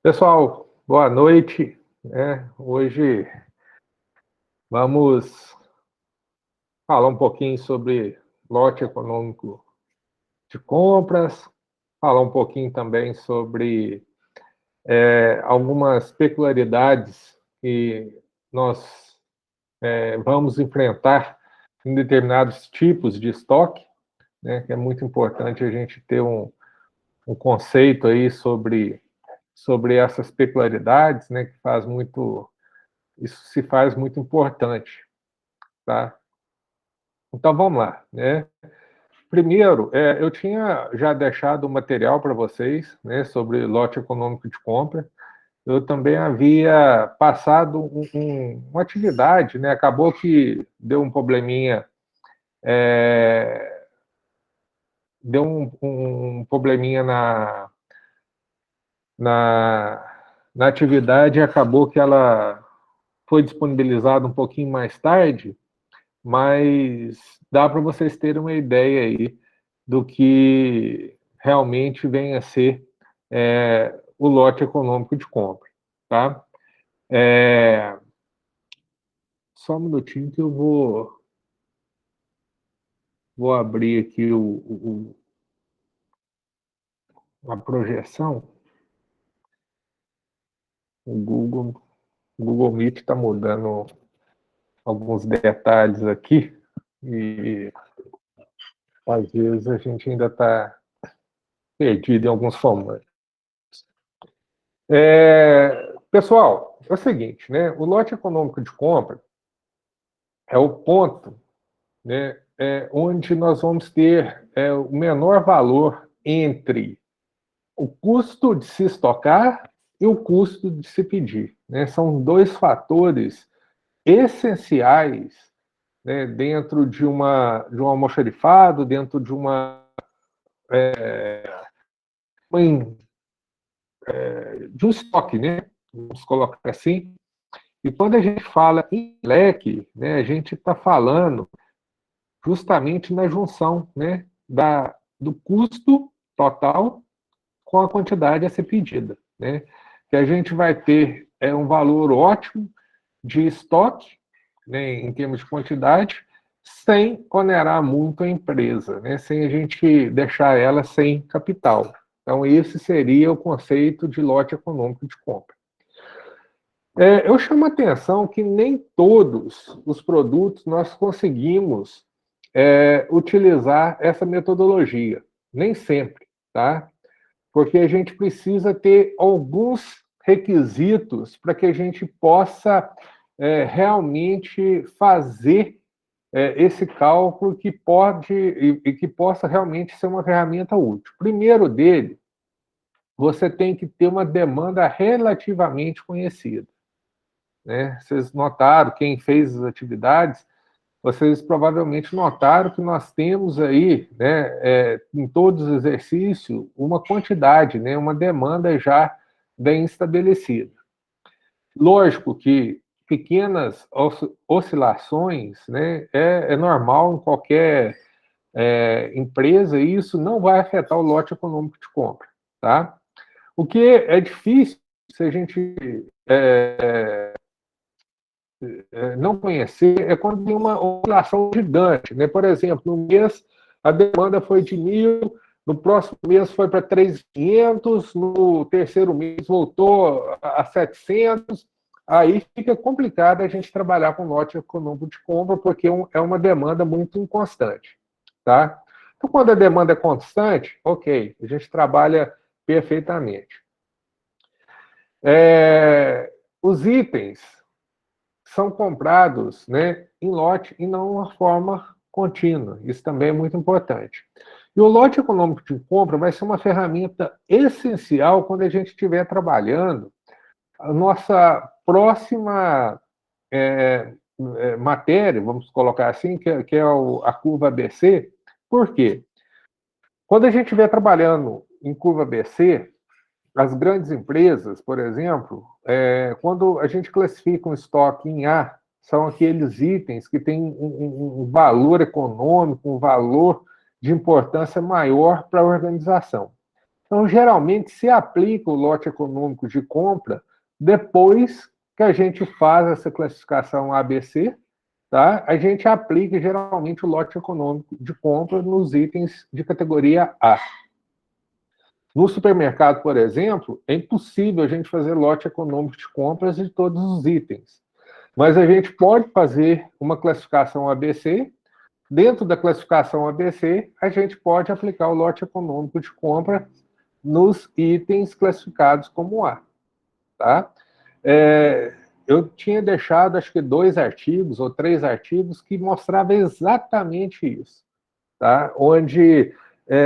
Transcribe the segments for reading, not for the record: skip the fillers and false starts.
Pessoal, boa noite. Hoje vamos falar um pouquinho sobre lote econômico de compras, falar um pouquinho também sobre algumas peculiaridades que nós vamos enfrentar em determinados tipos de estoque, né, que é muito importante a gente ter um conceito aí sobre essas peculiaridades, né, que faz muito, isso se faz muito importante, tá? Então vamos lá, né? Primeiro, eu tinha já deixado o material para vocês, né, sobre lote econômico de compra. Eu também havia passado uma atividade, né? Acabou que deu um probleminha, deu um probleminha na, na atividade e acabou que ela foi disponibilizada um pouquinho mais tarde, mas dá para vocês terem uma ideia aí do que realmente vem a ser o lote econômico de compra, tá? Só um minutinho que eu vou abrir aqui a projeção. O Google Meet está mudando alguns detalhes aqui e às vezes a gente ainda está perdido em alguns formatos. Pessoal, é o seguinte, né? O lote econômico de compra é o ponto, né, onde nós vamos ter o menor valor entre o custo de se estocar e o custo de se pedir, né? São dois fatores essenciais, né, dentro de um almoxarifado, dentro de de um estoque, né? Vamos colocar assim. E quando a gente fala em leque, né, a gente está falando justamente na junção, né, do custo total com a quantidade a ser pedida, né? Que a gente vai ter um valor ótimo de estoque, né, em termos de quantidade, sem onerar muito a empresa, né, sem a gente deixar ela sem capital. Então, esse seria o conceito de lote econômico de compra. Eu chamo a atenção que nem todos os produtos nós conseguimos utilizar essa metodologia, nem sempre, tá? Porque a gente precisa ter alguns requisitos para que a gente possa realmente fazer esse cálculo que pode e que possa realmente ser uma ferramenta útil. Primeiro dele, você tem que ter uma demanda relativamente conhecida, né? Vocês notaram, quem fez as atividades, vocês provavelmente notaram que nós temos aí, né, em todos os exercícios, uma quantidade, né, uma demanda já bem estabelecida. Lógico que pequenas oscilações, né, é normal em qualquer empresa, e isso não vai afetar o lote econômico de compra, tá? O que é difícil se a gente não conhecer é quando tem uma oscilação gigante, né? Por exemplo, no mês a demanda foi de 1.000, no próximo mês foi para 3.500, no terceiro mês voltou a 700, aí fica complicado a gente trabalhar com lote econômico de compra, porque é uma demanda muito inconstante, tá? Então, quando a demanda é constante, ok, a gente trabalha perfeitamente. Os itens são comprados, né, em lote e não uma forma contínua. Isso também é muito importante. E o lote econômico de compra vai ser uma ferramenta essencial quando a gente estiver trabalhando a nossa próxima matéria, vamos colocar assim, que é a curva ABC. Por quê? Quando a gente estiver trabalhando em curva ABC, as grandes empresas, por exemplo, quando a gente classifica um estoque em A, são aqueles itens que têm um valor econômico, um valor de importância maior para a organização. Então, geralmente, se aplica o lote econômico de compra depois que a gente faz essa classificação ABC, tá? A gente aplica, geralmente, o lote econômico de compra nos itens de categoria A. No supermercado, por exemplo, é impossível a gente fazer lote econômico de compras de todos os itens. Mas a gente pode fazer uma classificação ABC. Dentro da classificação ABC, a gente pode aplicar o lote econômico de compra nos itens classificados como A. Tá? Eu tinha deixado, acho que 2 artigos ou 3 artigos que mostravam exatamente isso. Tá? Onde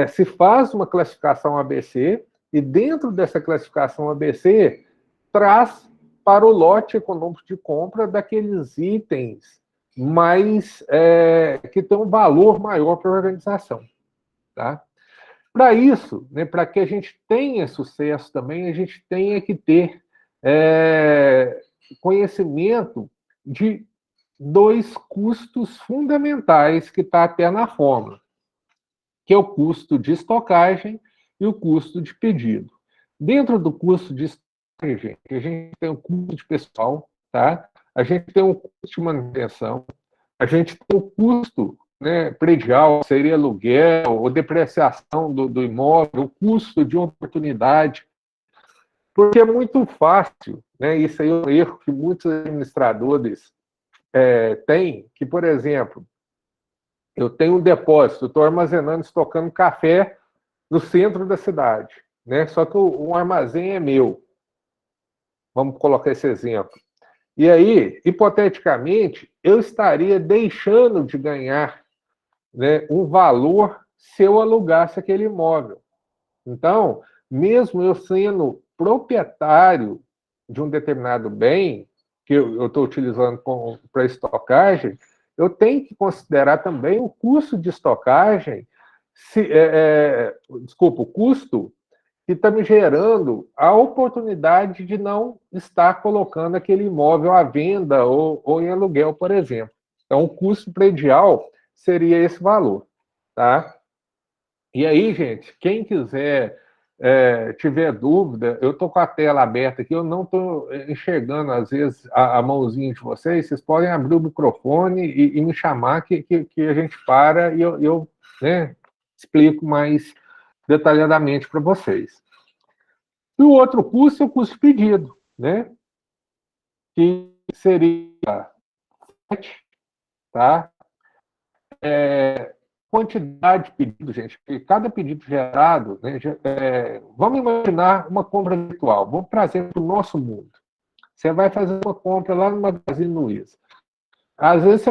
se faz uma classificação ABC e dentro dessa classificação ABC traz para o lote econômico de compra daqueles itens mais que tem um valor maior para a organização. Tá? Para isso, né, para que a gente tenha sucesso também, a gente tem que ter conhecimento de 2 custos fundamentais que está até na fórmula, que é o custo de estocagem e o custo de pedido. Dentro do custo de estocagem, a gente tem o custo de pessoal, tá? A gente tem o custo de manutenção, a gente tem o custo, né, predial, seria aluguel ou depreciação do imóvel, o custo de oportunidade, porque é muito fácil, né? Isso aí é um erro que muitos administradores têm, que, por exemplo, eu tenho um depósito, estou armazenando, estocando café no centro da cidade, né? Só que o armazém é meu. Vamos colocar esse exemplo. E aí, hipoteticamente, eu estaria deixando de ganhar, né, um valor se eu alugasse aquele imóvel. Então, mesmo eu sendo proprietário de um determinado bem, que eu estou utilizando para estocagem, eu tenho que considerar também o custo de estocagem, desculpa, o custo que está me gerando a oportunidade de não estar colocando aquele imóvel à venda ou em aluguel, por exemplo. Então, o custo predial seria esse valor, tá? E aí, gente, quem quiser, tiver dúvida, eu estou com a tela aberta aqui, eu não estou enxergando, às vezes, a mãozinha de vocês podem abrir o microfone e me chamar que a gente para e eu né, explico mais detalhadamente para vocês. E o outro custo é o custo de pedido, né? Que seria, tá? Quantidade de pedidos, gente. Cada pedido gerado, né, vamos imaginar uma compra virtual. Vamos trazer para o nosso mundo. Você vai fazer uma compra lá no Magazine Luiza. Às vezes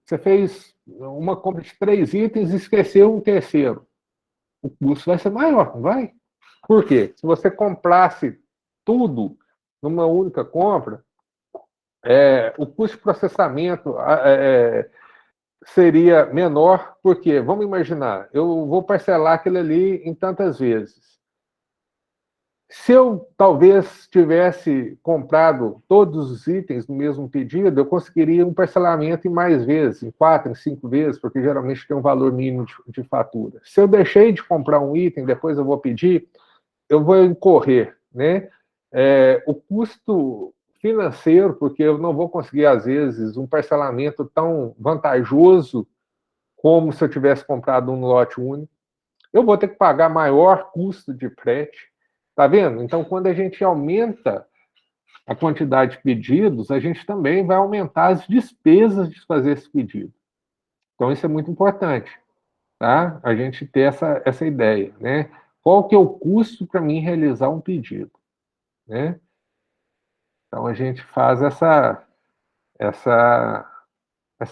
você fez uma compra de 3 itens e esqueceu um terceiro. O custo vai ser maior, não vai? Por quê? Se você comprasse tudo numa única compra, o custo de processamento seria menor, porque, vamos imaginar, eu vou parcelar aquilo ali em tantas vezes. Se eu talvez tivesse comprado todos os itens no mesmo pedido, eu conseguiria um parcelamento em mais vezes, em 4, em 5 vezes, porque geralmente tem um valor mínimo de fatura. Se eu deixei de comprar um item, depois eu vou pedir, eu vou incorrer, né? O custo financeiro, porque eu não vou conseguir, às vezes, um parcelamento tão vantajoso como se eu tivesse comprado um lote único. Eu vou ter que pagar maior custo de frete. Tá vendo? Então, quando a gente aumenta a quantidade de pedidos, a gente também vai aumentar as despesas de fazer esse pedido. Então, isso é muito importante, tá? A gente ter essa ideia, né? Qual que é o custo para mim realizar um pedido, né? Então, a gente faz essa, essa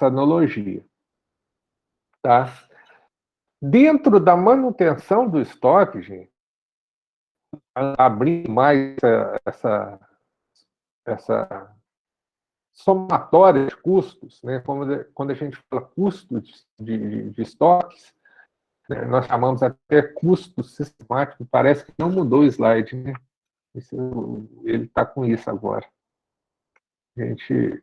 analogia, tá? Dentro da manutenção do estoque, gente, abrir mais essa somatória de custos, né? Quando a gente fala custos de estoques, né? Nós chamamos até custo sistemático, parece que não mudou o slide, né? Ele está com isso agora. Gente,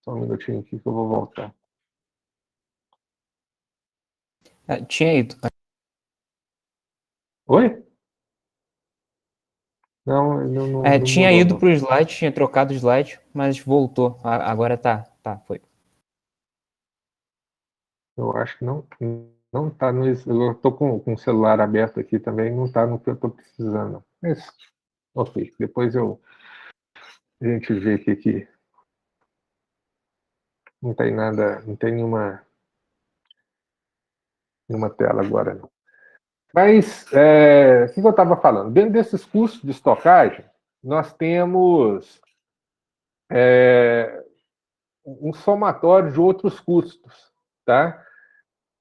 só um minutinho aqui que eu vou voltar. Tinha ido. Oi? Não, não Tinha mudou, ido não. para o slide, tinha trocado o slide, mas voltou. Agora tá, foi. Eu acho que não está no. Eu estou com o celular aberto aqui também, não está no que eu estou precisando. Mas, ok, depois a gente vê aqui que não tem nada, não tem nenhuma tela agora, não. Mas, o que eu estava falando? Dentro desses custos de estocagem, nós temos um somatório de outros custos, tá?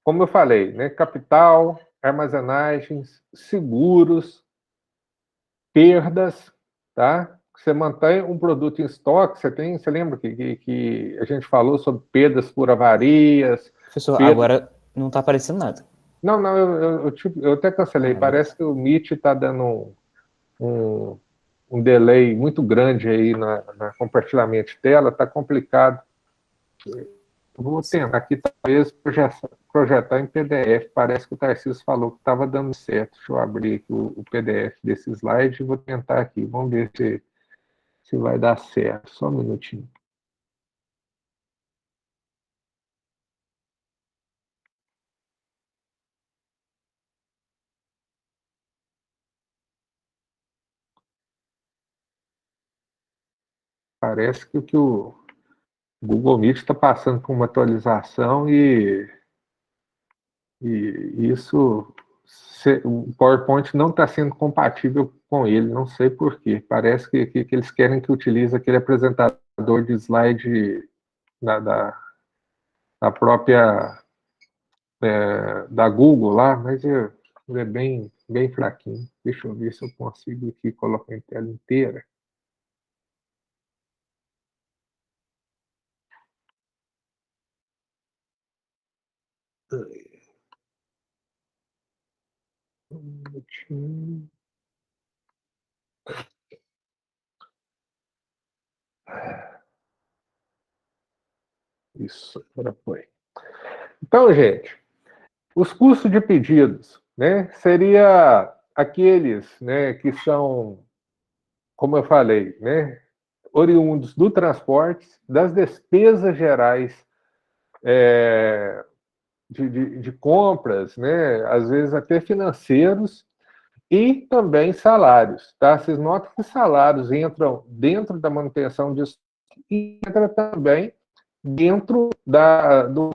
Como eu falei, né? Capital, armazenagens, seguros, perdas, tá? Você mantém um produto em estoque, você lembra que a gente falou sobre perdas por avarias, Professor, perdas... agora não tá aparecendo nada. Não, eu até cancelei. Agora. Parece que o Meet está dando um delay muito grande aí na compartilhamento de tela, está complicado. Eu vou tentar aqui, talvez, projetar em PDF. Parece que o Tarcísio falou que estava dando certo. Deixa eu abrir aqui o PDF desse slide e vou tentar aqui. Vamos ver se vai dar certo. Só um minutinho. Parece que o Google Meet está passando por uma atualização e isso, o PowerPoint não está sendo compatível com ele, não sei por quê. Parece que eles querem que utilize aquele apresentador de slide da própria da Google lá, mas ele é bem fraquinho. Deixa eu ver se eu consigo aqui colocar em tela inteira. Um minutinho. Isso, agora foi. Então, gente, os custos de pedidos, né, seria aqueles, né, que são, como eu falei, né, oriundos do transporte, das despesas gerais de compras, né, às vezes até financeiros, e também salários, tá? Vocês notam que salários entram dentro da manutenção disso e entra também dentro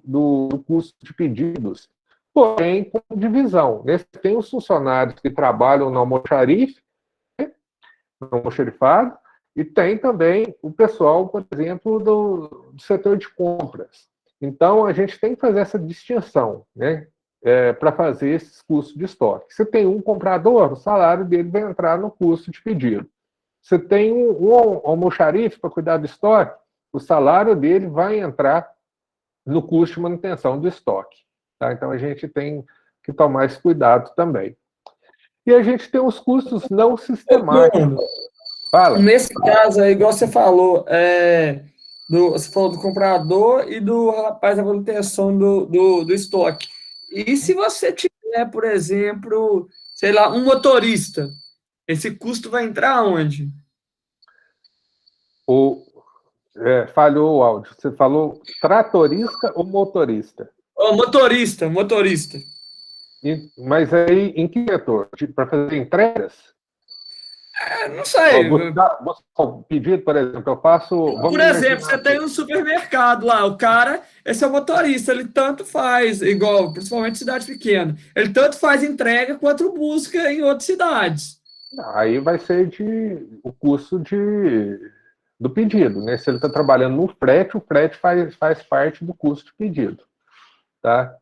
do custo de pedidos, porém com divisão. Né? Tem os funcionários que trabalham no almoxarife, no almoxarifado, e tem também o pessoal, por exemplo, do setor de compras. Então, a gente tem que fazer essa distinção, né? Para fazer esses custos de estoque. Se tem um comprador, o salário dele vai entrar no custo de pedido. Se tem um almoxarife para cuidar do estoque, o salário dele vai entrar no custo de manutenção do estoque. Tá? Então, a gente tem que tomar esse cuidado também. E a gente tem os custos não sistemáticos. Fala. Nesse caso aí, igual você falou, você falou do comprador e do rapaz da manutenção do estoque. E se você tiver, por exemplo, sei lá, um motorista, esse custo vai entrar onde? Falhou o áudio. Você falou tratorista ou motorista? Oh, motorista. Mas aí, em que setor? Para fazer entregas? Não sei. Buscar pedido, por exemplo, eu faço. Por exemplo, você tem um supermercado lá, o cara, esse é o motorista, ele tanto faz, igual, principalmente cidade pequena, ele tanto faz entrega quanto busca em outras cidades. Aí vai ser o custo do pedido, né? Se ele está trabalhando no frete, o frete faz parte do custo de pedido, tá?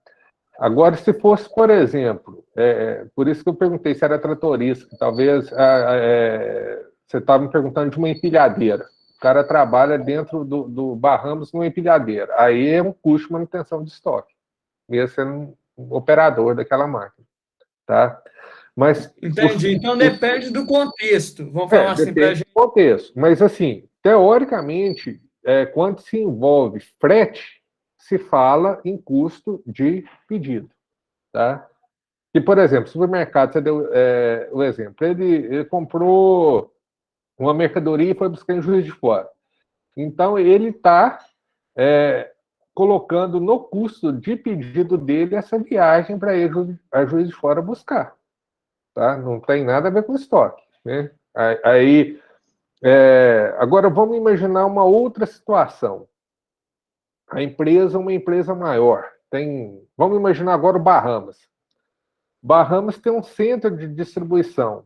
Agora, se fosse, por exemplo, por isso que eu perguntei se era tratorista, que talvez você estava me perguntando de uma empilhadeira. O cara trabalha dentro do barramos numa empilhadeira. Aí é um custo de manutenção de estoque, mesmo sendo um operador daquela máquina, tá? Mas Entendi. Então depende do contexto. Vamos falar assim para a depende gente. do contexto. Mas, assim, teoricamente, quando se envolve frete, se fala em custo de pedido, tá? que, por exemplo, supermercado, você deu o exemplo, ele comprou uma mercadoria e foi buscar em Juiz de Fora. Então, ele está colocando no custo de pedido dele essa viagem para ir a Juiz de Fora buscar. Tá? Não tem nada a ver com estoque. Né? Aí, agora, vamos imaginar uma outra situação. A empresa é uma empresa maior. Vamos imaginar agora o Bahamas. Bahamas tem um centro de distribuição.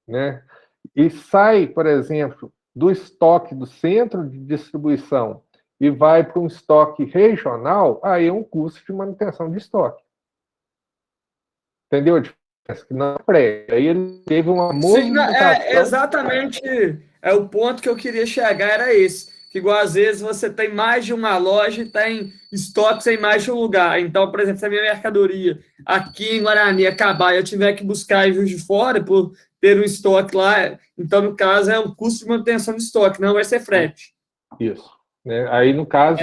Né? E sai, por exemplo, do estoque do centro de distribuição e vai para um estoque regional, aí é um custo de manutenção de estoque. Entendeu a diferença? Que não é. Aí ele teve uma movimentação... Exatamente, o ponto que eu queria chegar era esse, que igual às vezes você tem mais de uma loja e tem estoques em mais de um lugar. Então, por exemplo, se a minha mercadoria aqui em Guarani acabar e eu tiver que buscar em Juiz de Fora por ter um estoque lá, então, no caso, é um custo de manutenção de estoque, não vai ser frete. Isso. Né? Aí, no caso,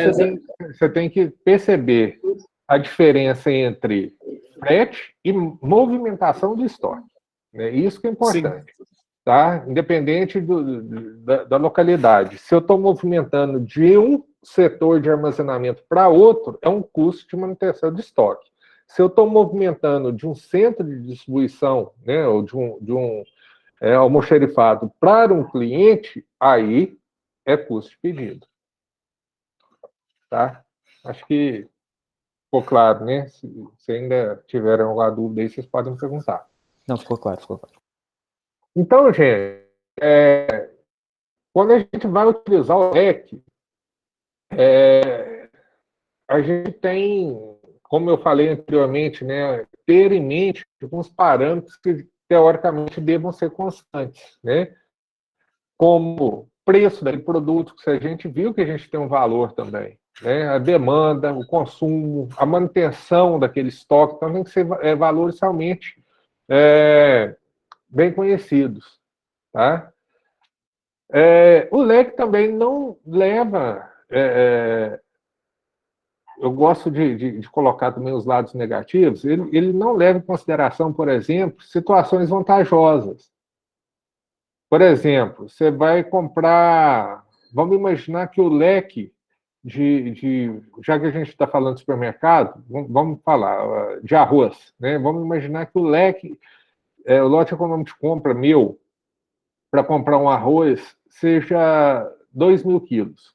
você tem que perceber a diferença entre frete e movimentação do estoque. Né? Isso que é importante. Tá? Independente da localidade. Se eu estou movimentando de um setor de armazenamento para outro, é um custo de manutenção de estoque. Se eu estou movimentando de um centro de distribuição, né, ou de um almoxerifado para um cliente, aí é custo de pedido. Tá? Acho que ficou claro, né? Se ainda tiverem alguma dúvida aí, vocês podem me perguntar. Não, ficou claro, ficou claro. Então, gente, quando a gente vai utilizar o leque, a gente tem, como eu falei anteriormente, né, ter em mente alguns parâmetros que, teoricamente, devam ser constantes, né? Como preço daquele produto, que se a gente viu que a gente tem um valor também, né? A demanda, o consumo, a manutenção daquele estoque, então tem que ser valores realmente bem conhecidos, tá? O leque também não leva... eu gosto de colocar também os lados negativos, ele não leva em consideração, por exemplo, situações vantajosas. Por exemplo, você vai comprar... Vamos imaginar que o leque já que a gente está falando de supermercado, vamos falar de arroz, né? Vamos imaginar que o leque, o lote econômico de compra meu, para comprar um arroz, seja 2.000 quilos.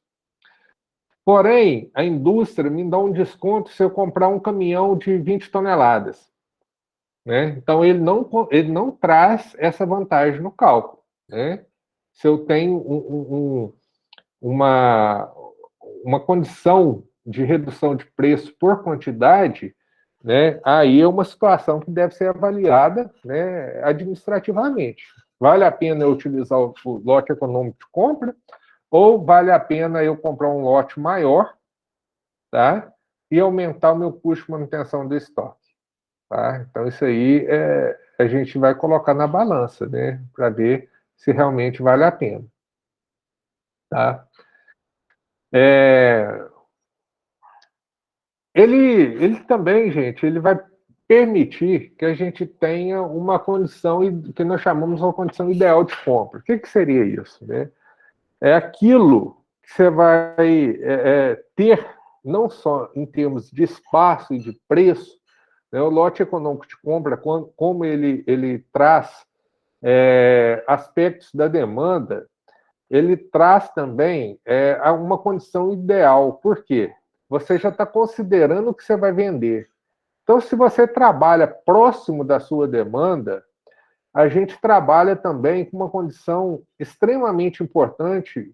Porém, a indústria me dá um desconto se eu comprar um caminhão de 20 toneladas. Né? Então, ele não traz essa vantagem no cálculo. Né? Se eu tenho uma condição de redução de preço por quantidade, né, aí é uma situação que deve ser avaliada, né, administrativamente. Vale a pena eu utilizar o lote econômico de compra ou vale a pena eu comprar um lote maior, tá, e aumentar o meu custo de manutenção do estoque? Tá? Então, isso aí a gente vai colocar na balança, né, para ver se realmente vale a pena. Tá? Ele também, gente, ele vai permitir que a gente tenha uma condição que nós chamamos de uma condição ideal de compra. O que seria isso? Né? É aquilo que você vai ter, não só em termos de espaço e de preço, né? O lote econômico de compra, como ele traz aspectos da demanda, ele traz também uma condição ideal. Por quê? Você já está considerando o que você vai vender. Então, se você trabalha próximo da sua demanda, a gente trabalha também com uma condição extremamente importante,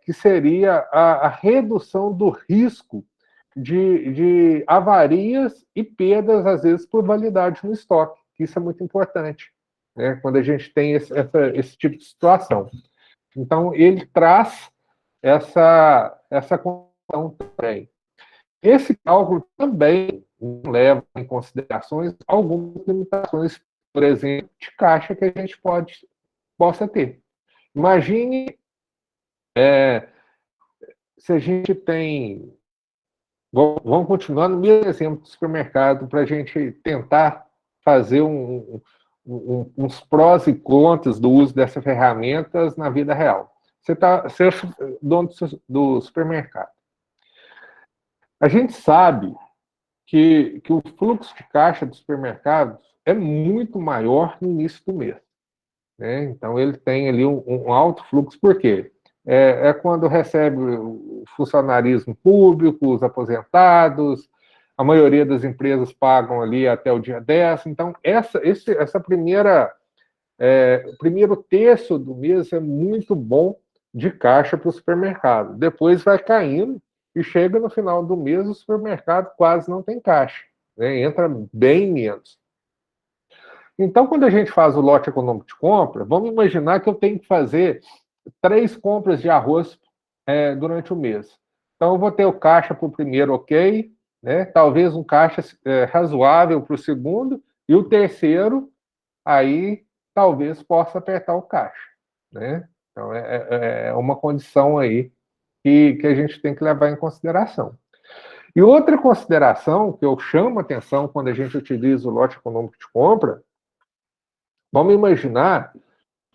que seria a redução do risco de avarias e perdas, às vezes, por validade no estoque. Isso é muito importante, né, quando a gente tem esse tipo de situação. Então, ele traz essa condição também. Esse cálculo também leva em considerações algumas limitações, por exemplo, de caixa que a gente possa ter. Imagine se a gente tem Vamos continuar no mesmo exemplo do supermercado para a gente tentar fazer uns prós e contras do uso dessas ferramentas na vida real. Você é dono do supermercado. A gente sabe que o fluxo de caixa dos supermercados é muito maior no início do mês, né? Então, ele tem ali um alto fluxo. Por quê? É quando recebe o funcionarismo público, os aposentados, a maioria das empresas pagam ali até o dia 10. Então, o primeiro terço do mês é muito bom de caixa para o supermercado. Depois vai caindo e chega no final do mês, o supermercado quase não tem caixa, né? Entra bem menos. Então, quando a gente faz o lote econômico de compra, vamos imaginar que eu tenho que fazer 3 compras de arroz durante o mês. Então, eu vou ter o caixa para o primeiro, ok, né? Talvez um caixa razoável para o segundo, e o terceiro, aí talvez possa apertar o caixa, né? Então, é uma condição aí que a gente tem que levar em consideração. E outra consideração que eu chamo a atenção quando a gente utiliza o lote econômico de compra, vamos imaginar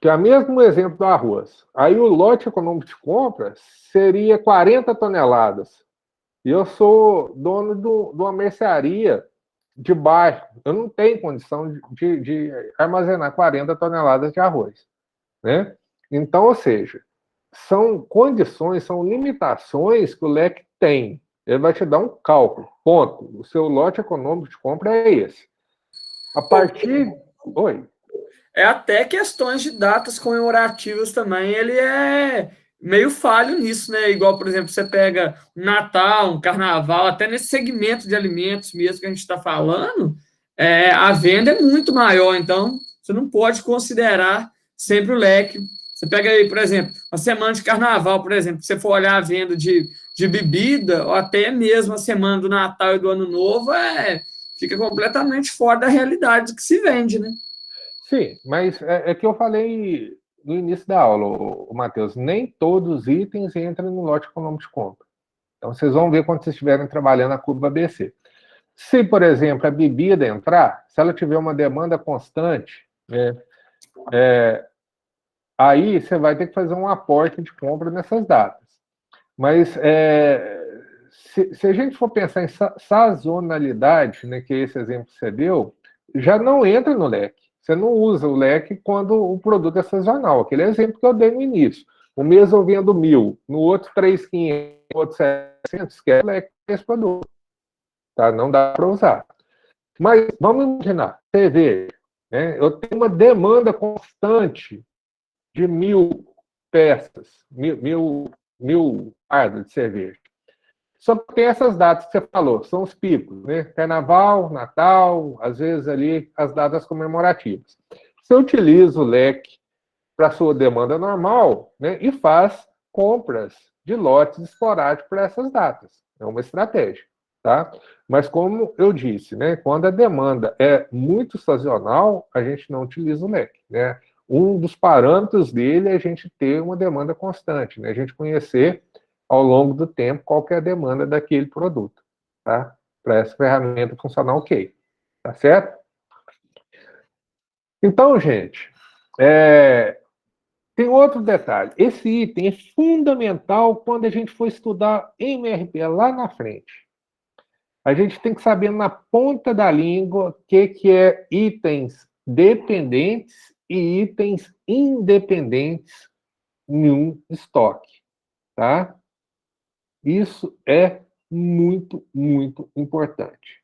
que é o mesmo exemplo do arroz. Aí o lote econômico de compra seria 40 toneladas. E eu sou dono de uma mercearia de bairro. Eu não tenho condição de armazenar 40 toneladas de arroz, né? Então, ou seja, são condições, são limitações que o leque tem. Ele vai te dar um cálculo, ponto. O seu lote econômico de compra é esse. A partir... Oi? Até questões de datas comemorativas também, ele é meio falho nisso, né? Igual, por exemplo, você pega Natal, um Carnaval, até nesse segmento de alimentos mesmo que a gente está falando, a venda é muito maior, então você não pode considerar sempre o leque. Você pega aí, por exemplo, a semana de Carnaval, por exemplo, se você for olhar a venda de bebida, ou até mesmo a semana do Natal e do Ano Novo, fica completamente fora da realidade do que se vende, né? Sim, mas é que eu falei no início da aula, Matheus, nem todos os itens entram no lote econômico de compra. Então, vocês vão ver quando vocês estiverem trabalhando a curva ABC. Se, por exemplo, a bebida entrar, se ela tiver uma demanda constante, aí você vai ter que fazer um aporte de compra nessas datas. Mas se a gente for pensar em sazonalidade, né, que é esse exemplo que você deu, já não entra no leque. Você não usa o leque quando o produto é sazonal. Aquele exemplo que eu dei no início. Um mês eu vendo 1.000, no outro 3.500, no outro 700, que é o leque desse produto. Tá? Não dá para usar. Mas vamos imaginar, cerveja, né? Eu tenho uma demanda constante de 1.000 peças, mil fardos de cerveja. Só que tem essas datas que você falou, são os picos, né? Carnaval, Natal, às vezes ali as datas comemorativas. Você utiliza o leque para a sua demanda normal, né? E faz compras de lotes esporádicos para essas datas. É uma estratégia, tá? Mas como eu disse, né? Quando a demanda é muito sazonal, a gente não utiliza o leque, né? Um dos parâmetros dele é a gente ter uma demanda constante, né? A gente conhecer ao longo do tempo qual que é a demanda daquele produto, tá? Para essa ferramenta funcionar ok, tá certo? Então, gente, tem outro detalhe. Esse item é fundamental quando a gente for estudar MRP lá na frente. A gente tem que saber na ponta da língua o que é itens dependentes e itens independentes em um estoque, tá? Isso é muito, muito importante.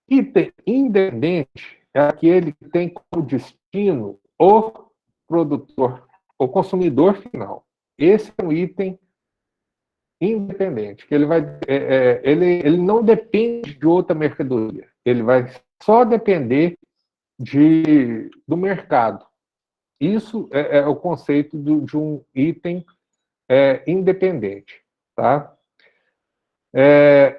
Item independente é aquele que tem como destino o produtor, o consumidor final. Esse é um item independente, que ele não depende de outra mercadoria. Ele vai só depender do mercado. Isso é o conceito de um item independente, tá?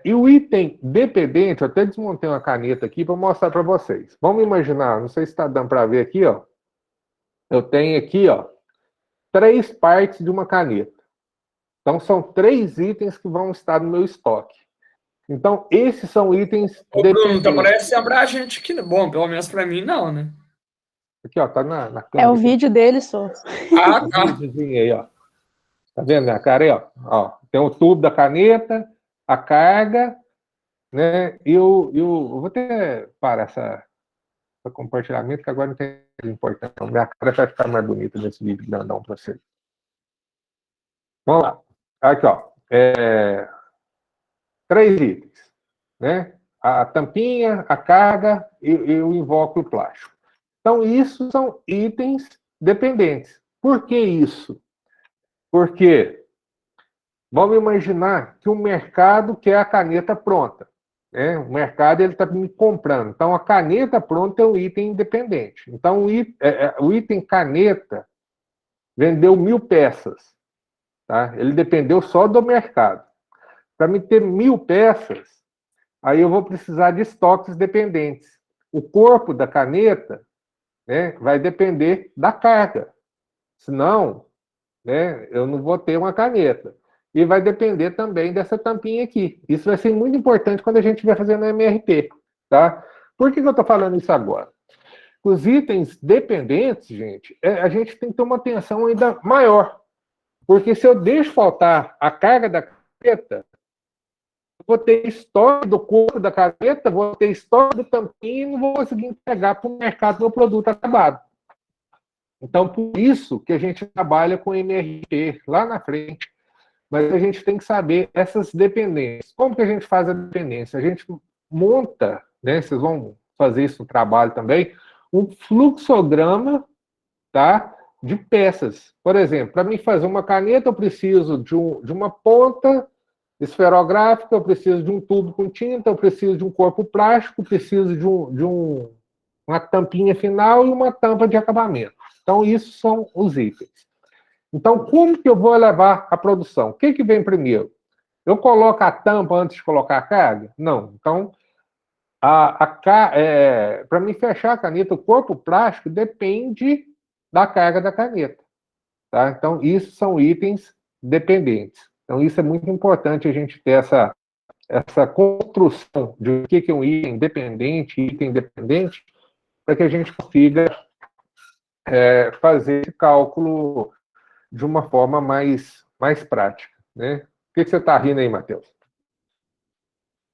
E o item dependente, eu até desmontei uma caneta aqui para mostrar para vocês. Vamos imaginar, não sei se está dando para ver aqui, ó. Eu tenho aqui, ó, 3 partes de uma caneta. Então, são 3 itens que vão estar no meu estoque. Então, esses são itens Ô, Bruno, então dependentes. parece abrangente aqui. Bom, pelo menos para mim, não, né? Aqui, ó, tá na É câmera. o vídeo dele, só. Ah, Um tá. videozinho aí, ó. Tá vendo minha cara aí, ó? Ó, tem o tubo da caneta, a carga, né? Eu vou até parar esse compartilhamento, que agora não tem importância. Minha cara vai ficar mais bonita nesse vídeo grandão para você. Vamos lá. Aqui, ó. 3 itens, né? A tampinha, a carga e o invólucro plástico. Então, isso são itens dependentes. Por que isso? Porque vamos imaginar que o mercado quer a caneta pronta. Né? O mercado está me comprando. Então, a caneta pronta é um item independente. Então, o item caneta vendeu 1000 peças. Tá? Ele dependeu só do mercado. Para me ter 1000 peças, aí eu vou precisar de estoques dependentes. O corpo da caneta, né, vai depender da carga. Senão, né, eu não vou ter uma caneta. E vai depender também dessa tampinha aqui. Isso vai ser muito importante quando a gente estiver fazendo MRP. Tá? Por que eu estou falando isso agora? Os itens dependentes, gente, a gente tem que ter uma atenção ainda maior. Porque se eu deixo faltar a carga da caneta, vou ter estoque do corpo da caneta, vou ter estoque do tampinha e não vou conseguir entregar para o mercado meu produto acabado. Então, por isso que a gente trabalha com MRP lá na frente, mas a gente tem que saber essas dependências. Como que a gente faz a dependência? A gente monta, né, vocês vão fazer isso no trabalho também, um fluxograma, tá, de peças. Por exemplo, para mim fazer uma caneta, eu preciso de uma ponta esferográfica, eu preciso de um tubo com tinta, eu preciso de um corpo plástico, preciso de uma tampinha final e uma tampa de acabamento. Então, isso são os itens. Então, como que eu vou levar a produção? O que vem primeiro? Eu coloco a tampa antes de colocar a carga? Não. Então, para mim fechar a caneta, o corpo plástico depende da carga da caneta. Tá? Então, isso são itens dependentes. Então, isso é muito importante a gente ter essa construção de o que é um item dependente, para que a gente consiga fazer esse cálculo de uma forma mais prática. Né? O que você está rindo aí, Matheus?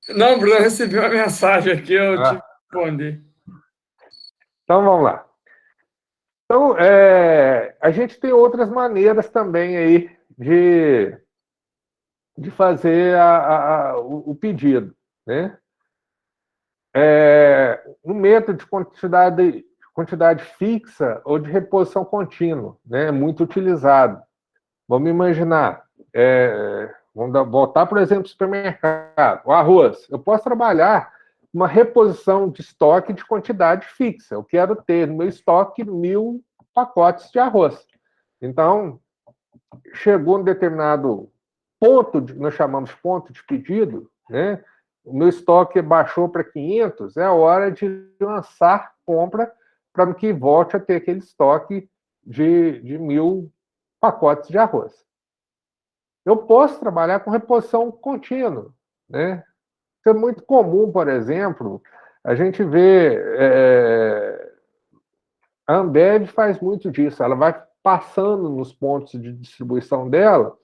Não, Bruno, eu recebi uma mensagem aqui, eu tive que responder. Então, vamos lá. Então, a gente tem outras maneiras também aí de fazer o pedido, né? Um método de quantidade fixa ou de reposição contínua, né? Muito utilizado. Vamos imaginar, vamos voltar, por exemplo, ao supermercado, o arroz. Eu posso trabalhar uma reposição de estoque de quantidade fixa. Eu quero ter no meu estoque 1000 pacotes de arroz. Então, chegou um determinado ponto, nós chamamos ponto de pedido, né? O meu estoque baixou para 500, é a hora de lançar compra para que volte a ter aquele estoque de 1000 pacotes de arroz. Eu posso trabalhar com reposição contínua, né? Isso é muito comum, por exemplo, a gente vê... a Ambev faz muito disso, ela vai passando nos pontos de distribuição dela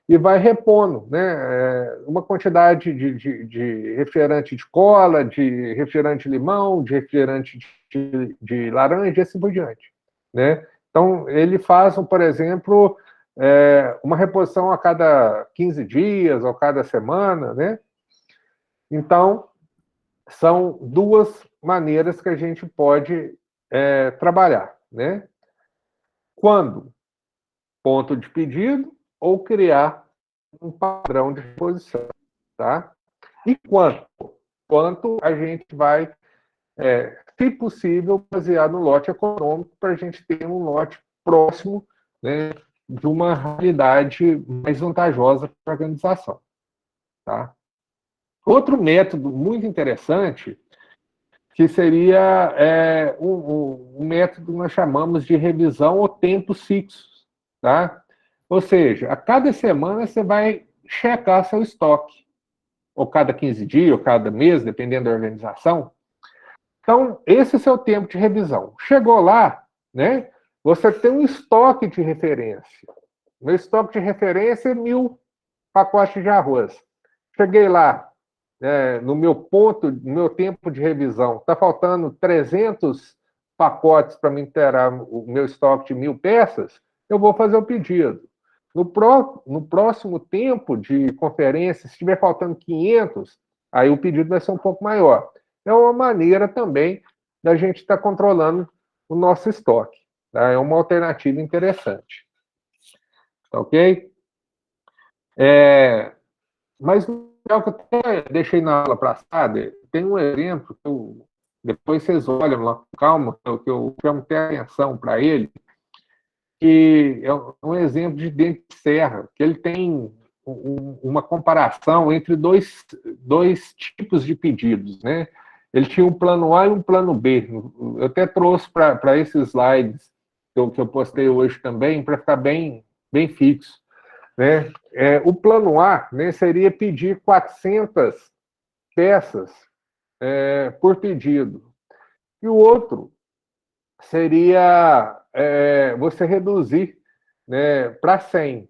e vai repondo, né? Uma quantidade de refrigerante de cola, de refrigerante de limão, de refrigerante de laranja e assim por diante, né? Então, ele faz, por exemplo, uma reposição a cada 15 dias ou cada semana, né? Então, são 2 maneiras que a gente pode trabalhar, né? Quando? Ponto de pedido ou criar um padrão de reposição, tá? E quanto a gente vai, se possível, basear no lote econômico para a gente ter um lote próximo, né, de uma realidade mais vantajosa para a organização, tá? Outro método muito interessante que seria um método que nós chamamos de revisão ou tempos fixos, tá? Ou seja, a cada semana você vai checar seu estoque, ou cada 15 dias, ou cada mês, dependendo da organização. Então, esse é o seu tempo de revisão. Chegou lá, né? Você tem um estoque de referência. Meu estoque de referência é 1.000 pacotes de arroz. Cheguei lá, no meu tempo de revisão, está faltando 300 pacotes para me inteirar o meu estoque de 1.000 peças, eu vou fazer o pedido. No próximo tempo de conferência, se estiver faltando 500, aí o pedido vai ser um pouco maior. É uma maneira também da gente estar controlando o nosso estoque. Tá? É uma alternativa interessante. Ok? Mas o que eu até deixei na aula passada, tem um exemplo que depois vocês olham lá com calma, que eu chamo até atenção para ele, que é um exemplo de dente de serra, que ele tem uma comparação entre dois tipos de pedidos, né? Ele tinha um plano A e um plano B. Eu até trouxe para esses slides que eu postei hoje também, para ficar bem fixo. Né? O plano A, né, seria pedir 400 peças por pedido. E o outro seria você reduzir, né, para 100,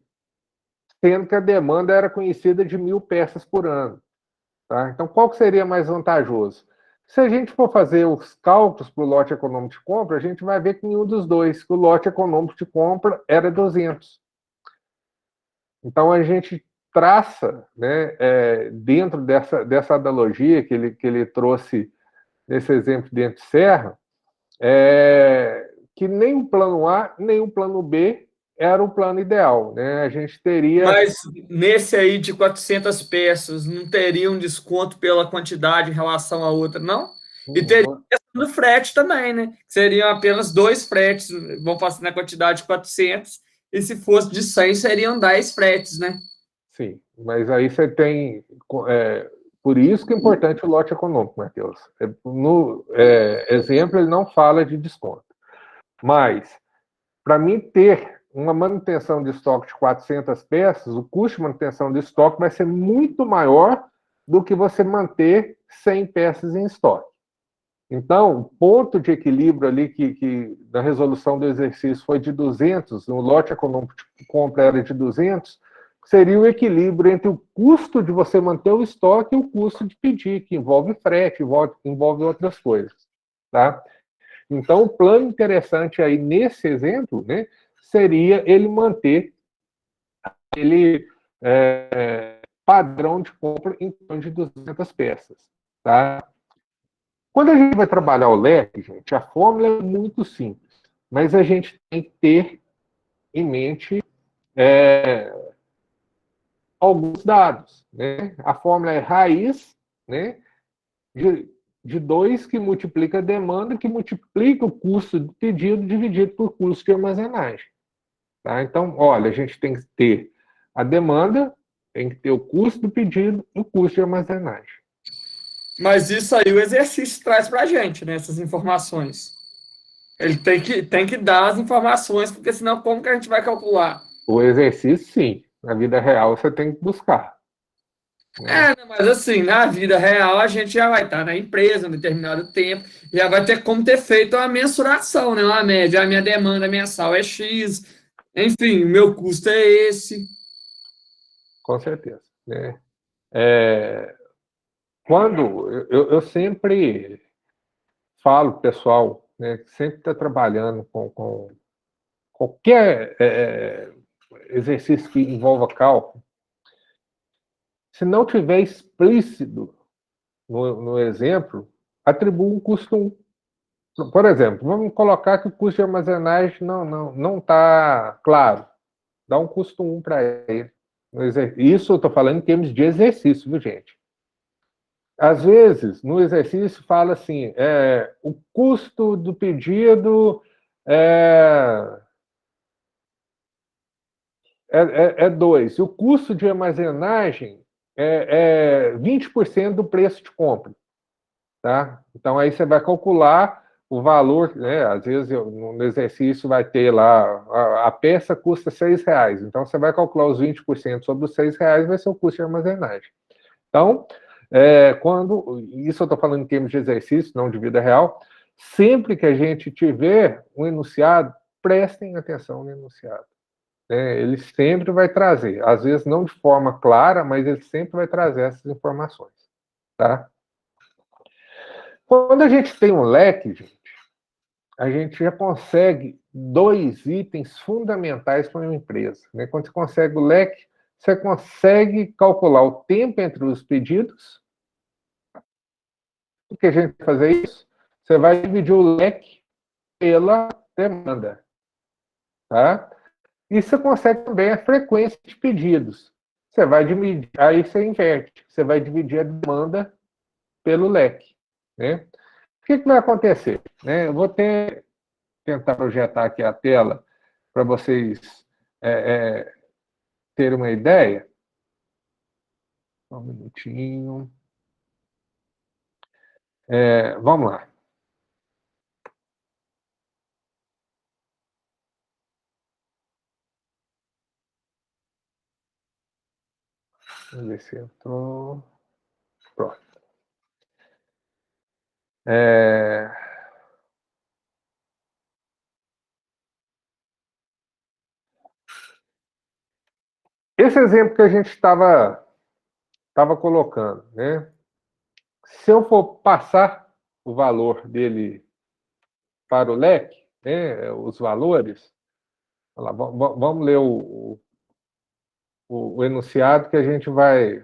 sendo que a demanda era conhecida de 1.000 peças por ano. Tá? Então, qual que seria mais vantajoso? Se a gente for fazer os cálculos para o lote econômico de compra, a gente vai ver que nenhum dos dois, que o lote econômico de compra era 200. Então, a gente traça, né, dentro dessa analogia que ele trouxe nesse exemplo dentro de serra, que nem o plano A, nem o plano B era o plano ideal. Né? A gente teria... Mas nesse aí de 400 peças, não teria um desconto pela quantidade em relação à outra, não? E teria a questão do frete também, né? Seriam apenas 2 fretes, vão passar na quantidade de 400, e se fosse de 100, seriam 10 fretes, né? Sim, mas aí você tem... por isso que é importante o lote econômico, Matheus. No exemplo, ele não fala de desconto. Mas, para mim ter uma manutenção de estoque de 400 peças, o custo de manutenção de estoque vai ser muito maior do que você manter 100 peças em estoque. Então, o ponto de equilíbrio ali que da resolução do exercício foi de 200, no lote econômico de compra era de 200, seria o equilíbrio entre o custo de você manter o estoque e o custo de pedir, que envolve frete, envolve outras coisas. Tá? Então, o plano interessante aí nesse exemplo, né, seria ele manter aquele padrão de compra em torno de 200 peças. Tá? Quando a gente vai trabalhar o leque, gente, a fórmula é muito simples, mas a gente tem que ter em mente alguns dados. Né? A fórmula é raiz, né, de 2 que multiplica a demanda, que multiplica o custo do pedido dividido por custo de armazenagem. Tá? Então, olha, a gente tem que ter a demanda, tem que ter o custo do pedido e o custo de armazenagem. Mas isso aí o exercício traz para a gente, né, essas informações. Ele tem que dar as informações, porque senão como que a gente vai calcular? O exercício, sim. Na vida real, você tem que buscar. Mas assim, na vida real, a gente já vai estar na empresa um determinado tempo, já vai ter como ter feito uma mensuração, né? Uma média, a minha demanda mensal é X, enfim, o meu custo é esse. Com certeza. Né? Quando eu sempre falo pro pessoal, né, que sempre está trabalhando com qualquer exercício que envolva cálculo, se não tiver explícito no exemplo, atribua um custo 1. Por exemplo, vamos colocar que o custo de armazenagem não está claro. Dá um custo 1 para ele. Isso eu estou falando em termos de exercício, viu, gente? Às vezes, no exercício, fala assim, o custo do pedido é 2, e o custo de armazenagem é 20% do preço de compra. Tá? Então, aí você vai calcular o valor, né, às vezes no exercício vai ter lá, a peça custa R$6, então você vai calcular os 20% sobre os R$6, vai ser o custo de armazenagem. Então, isso eu estou falando em termos de exercício, não de vida real, sempre que a gente tiver um enunciado, prestem atenção no enunciado. Ele sempre vai trazer, às vezes não de forma clara, mas ele sempre vai trazer essas informações. Tá? Quando a gente tem um leque, gente, a gente já consegue 2 itens fundamentais para uma empresa. Né? Quando você consegue o leque, você consegue calcular o tempo entre os pedidos. Por que a gente vai fazer isso? Você vai dividir o leque pela demanda. Tá? E você consegue também a frequência de pedidos. Você vai dividir, aí você inverte. Você vai dividir a demanda pelo leque. Né? O que vai acontecer? Eu vou tentar projetar aqui a tela para vocês terem uma ideia. Só um minutinho. Vamos lá. Vamos ver se entrou. Pronto. Esse exemplo que a gente estava colocando, né? Se eu for passar o valor dele para o leque, né, os valores, vamos ler o enunciado que a gente vai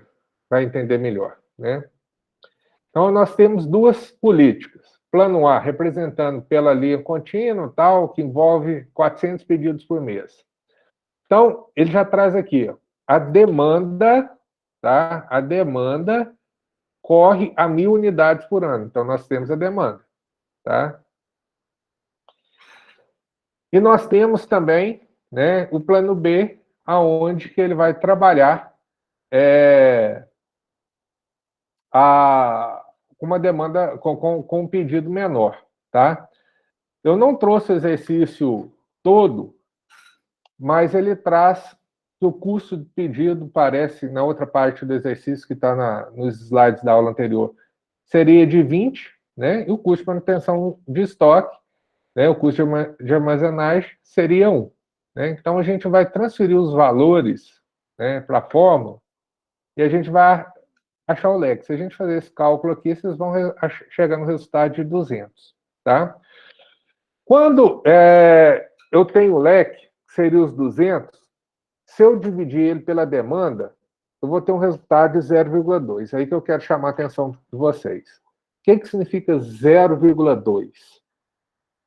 entender melhor. Né? Então, nós temos 2 políticas. Plano A, representando pela linha contínua, tal, que envolve 400 pedidos por mês. Então, ele já traz aqui, ó, a demanda, tá? A demanda corre a 1.000 unidades por ano. Então, nós temos a demanda, tá? E nós temos também, né, o plano B, aonde que ele vai trabalhar com uma demanda, com um pedido menor, tá? Eu não trouxe o exercício todo, mas ele traz que o custo de pedido, parece, na outra parte do exercício que está nos slides da aula anterior, seria de 20, né? E o custo de manutenção de estoque, né? O custo de armazenagem seria 1. Né? Então, a gente vai transferir os valores, né, para a fórmula e a gente vai achar o leque. Se a gente fazer esse cálculo aqui, vocês vão chegar no resultado de 200. Tá? Quando eu tenho o leque, que seria os 200, se eu dividir ele pela demanda, eu vou ter um resultado de 0,2. Aí que eu quero chamar a atenção de vocês. O que significa 0,2?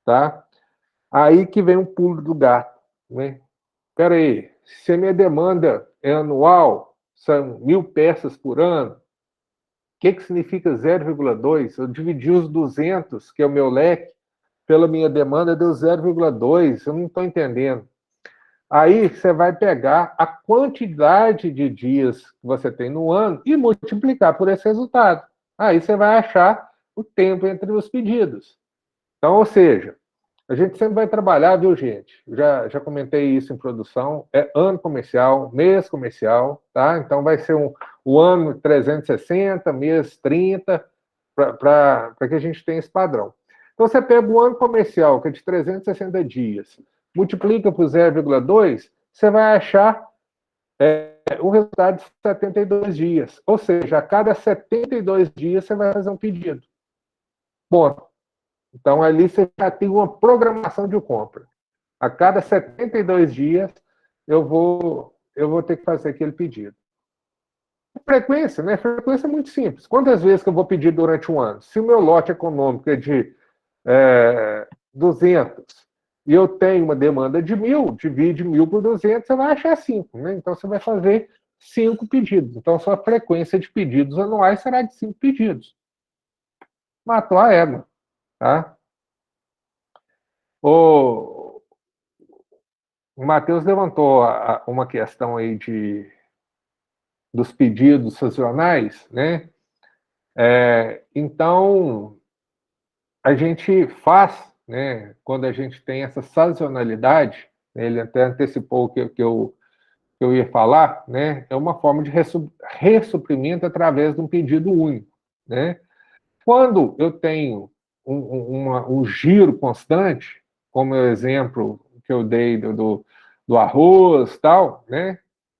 Tá? Aí que vem um pulo do gato. Né? Espera aí, se a minha demanda é anual, são 1.000 peças por ano, o que significa 0,2? Eu dividi os 200, que é o meu leque, pela minha demanda, deu 0,2. Eu não estou entendendo. Aí você vai pegar a quantidade de dias que você tem no ano e multiplicar por esse resultado. Aí você vai achar o tempo entre os pedidos. Então, ou seja, a gente sempre vai trabalhar, viu, gente? Já comentei isso em produção, é ano comercial, mês comercial, tá? Então vai ser o ano 360, mês 30, para que a gente tenha esse padrão. Então você pega o ano comercial, que é de 360 dias, multiplica por 0,2, você vai achar o resultado de 72 dias. Ou seja, a cada 72 dias você vai fazer um pedido. Ponto. Então, ali você já tem uma programação de compra. A cada 72 dias, eu vou ter que fazer aquele pedido. Frequência, né? Frequência é muito simples. Quantas vezes que eu vou pedir durante um ano? Se o meu lote econômico é de 200 e eu tenho uma demanda de 1.000, divide 1.000 por 200, você vai achar 5. Né? Então, você vai fazer 5 pedidos. Então, a sua frequência de pedidos anuais será de 5 pedidos. Matou a égua. Tá? O Matheus levantou uma questão aí dos pedidos sazonais, né? Então, a gente faz, né, quando a gente tem essa sazonalidade, né, ele até antecipou o que eu ia falar, né, é uma forma de ressuprimento através de um pedido único, né? Quando eu tenho um giro constante, como o exemplo que eu dei do arroz, tal, né?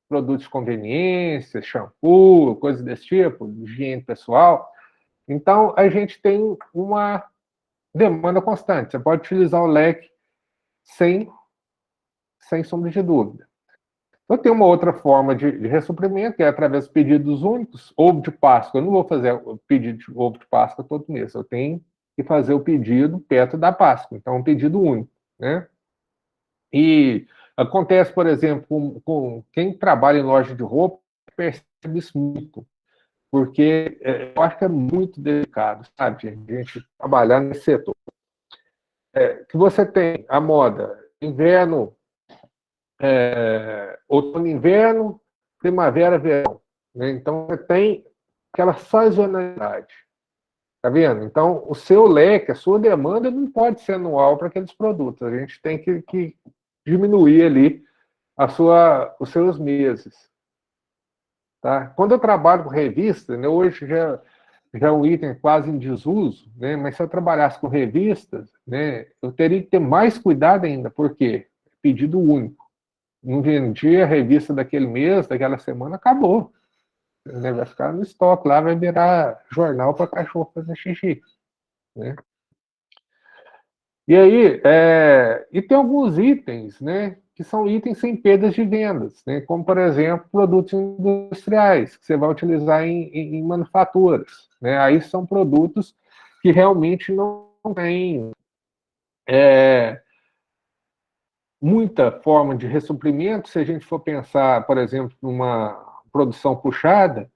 Produtos de conveniência, shampoo, coisas desse tipo, higiene pessoal. Então, a gente tem uma demanda constante. Você pode utilizar o leque sem sombra de dúvida. Eu tenho uma outra forma de ressuprimento, que é através de pedidos únicos. Ovo de Páscoa, eu não vou fazer o pedido de ovo de Páscoa todo mês, eu tenho que fazer o pedido perto da Páscoa, então é um pedido único, né? E acontece, por exemplo, com quem trabalha em loja de roupa, percebe isso muito, porque eu acho que é muito delicado, sabe, a gente trabalhar nesse setor. Que você tem a moda inverno, outono, inverno, primavera, verão, né? Então, você tem aquela sazonalidade, tá vendo? Então, o seu leque, a sua demanda não pode ser anual para aqueles produtos. A gente tem que diminuir ali os seus meses, tá? Quando eu trabalho com revista, né, hoje já é um item quase em desuso, né? Mas se eu trabalhasse com revistas, né, eu teria que ter mais cuidado ainda, porque pedido único. Não vendia a revista daquele mês, daquela semana, acabou. Né? Vai ficar no estoque lá, vai virar jornal para cachorro fazer xixi. Né? E aí, e tem alguns itens, né, que são itens sem perdas de vendas, né, como, por exemplo, produtos industriais, que você vai utilizar em manufaturas. Né? Aí são produtos que realmente não têm muita forma de ressuprimento. Se a gente for pensar, por exemplo, numa produção puxada,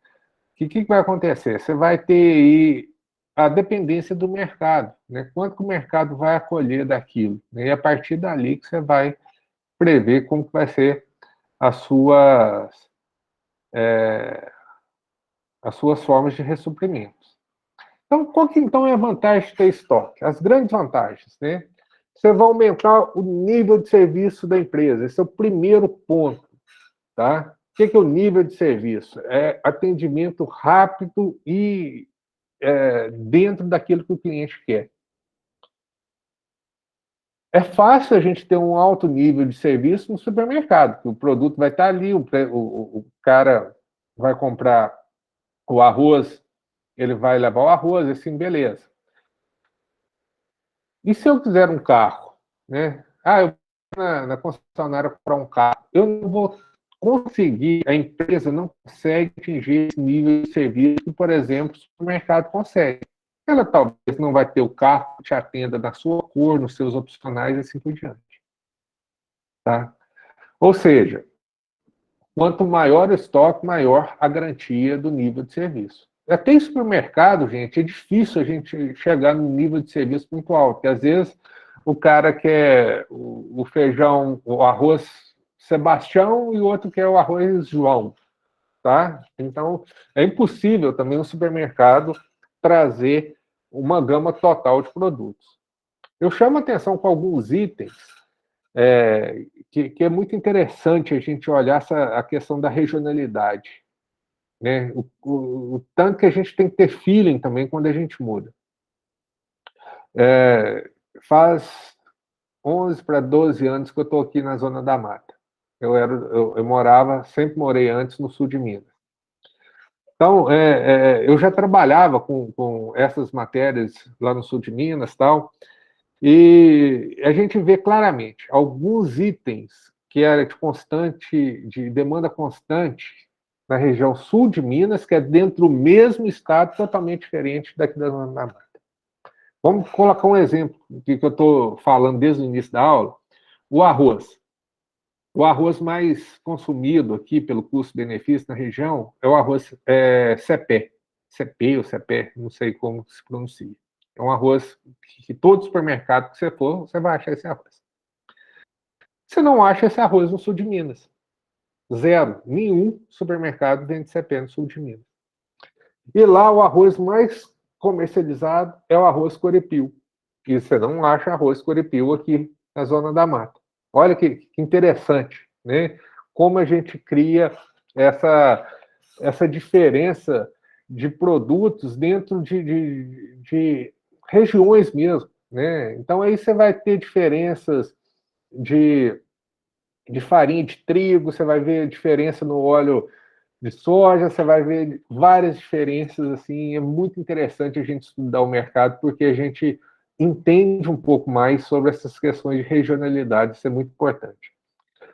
o que vai acontecer? Você vai ter aí a dependência do mercado, né? Quanto que o mercado vai acolher daquilo, né? E a partir dali que você vai prever como que vai ser as suas formas de ressuprimento. Então, qual que então é a vantagem de ter estoque? As grandes vantagens, né? Você vai aumentar o nível de serviço da empresa. Esse é o primeiro ponto, tá? O que é o nível de serviço? É atendimento rápido e dentro daquilo que o cliente quer. É fácil a gente ter um alto nível de serviço no supermercado, que o produto vai estar ali, o cara vai comprar o arroz, ele vai levar o arroz, assim, beleza. E se eu quiser um carro, né? Eu vou na concessionária comprar um carro, eu não vou conseguir, a empresa não consegue atingir esse nível de serviço que, por exemplo, o supermercado consegue. Ela talvez não vai ter o carro que te atenda na sua cor, nos seus opcionais e assim por diante. Tá? Ou seja, quanto maior o estoque, maior a garantia do nível de serviço. Até em supermercado, gente, é difícil a gente chegar num nível de serviço muito alto, porque às vezes o cara quer o feijão, o arroz Sebastião e o outro quer o arroz João, tá? Então, é impossível também um supermercado trazer uma gama total de produtos. Eu chamo a atenção com alguns itens que é muito interessante a gente olhar a questão da regionalidade. Né? O tanto que a gente tem que ter feeling também quando a gente muda. Faz 11 para 12 anos que eu estou aqui na Zona da Mata. Eu morava, sempre morei antes no sul de Minas. Então, eu já trabalhava com essas matérias lá no sul de Minas, tal, e a gente vê claramente alguns itens que era de demanda constante na região sul de Minas, que é dentro do mesmo estado, totalmente diferente daqui da Zona da Mata. Vamos colocar um exemplo que eu estou falando desde o início da aula. O arroz. O arroz mais consumido aqui pelo custo-benefício na região é o arroz cepé. Cepé ou cepé, não sei como se pronuncia. É um arroz que todo supermercado que você for, você vai achar esse arroz. Você não acha esse arroz no sul de Minas. Zero. Nenhum supermercado vende cepé no sul de Minas. E lá o arroz mais comercializado é o arroz Corepil. E você não acha arroz Coripiu aqui na Zona da Mata. Olha que interessante, né? Como a gente cria essa diferença de produtos dentro de regiões mesmo, né? Então aí você vai ter diferenças de farinha de trigo, você vai ver diferença no óleo de soja, você vai ver várias diferenças, assim, é muito interessante a gente estudar o mercado, porque a gente entende um pouco mais sobre essas questões de regionalidade, isso é muito importante.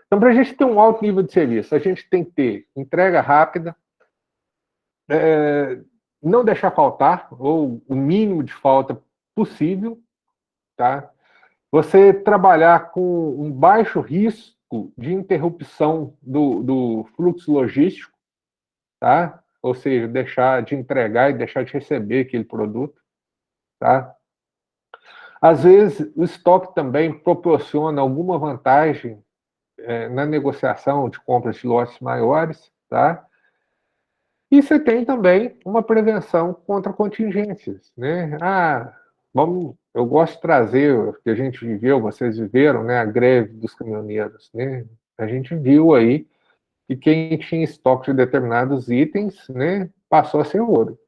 Então, para a gente ter um alto nível de serviço, a gente tem que ter entrega rápida, não deixar faltar, ou o mínimo de falta possível, tá? Você trabalhar com um baixo risco de interrupção do fluxo logístico, tá? Ou seja, deixar de entregar e deixar de receber aquele produto, tá? Às vezes, o estoque também proporciona alguma vantagem na negociação de compras de lotes maiores, tá? E você tem também uma prevenção contra contingências, né? Eu gosto de trazer o que a gente viveu, vocês viveram, né? A greve dos caminhoneiros, né? A gente viu aí que quem tinha estoque de determinados itens, né, passou a ser ouro,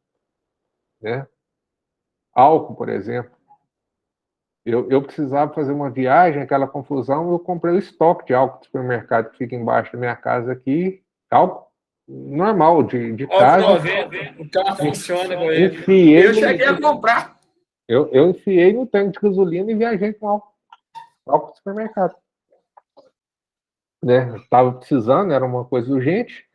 né? Álcool, por exemplo. Eu precisava fazer uma viagem, aquela confusão, eu comprei o estoque de álcool do supermercado que fica embaixo da minha casa aqui, álcool normal, de Álcool casa. 90, o carro funciona com ele. Enfiei Eu cheguei a comprar. eu enfiei no tanque de gasolina e viajei com álcool do supermercado. Né? Estava precisando, era uma coisa urgente,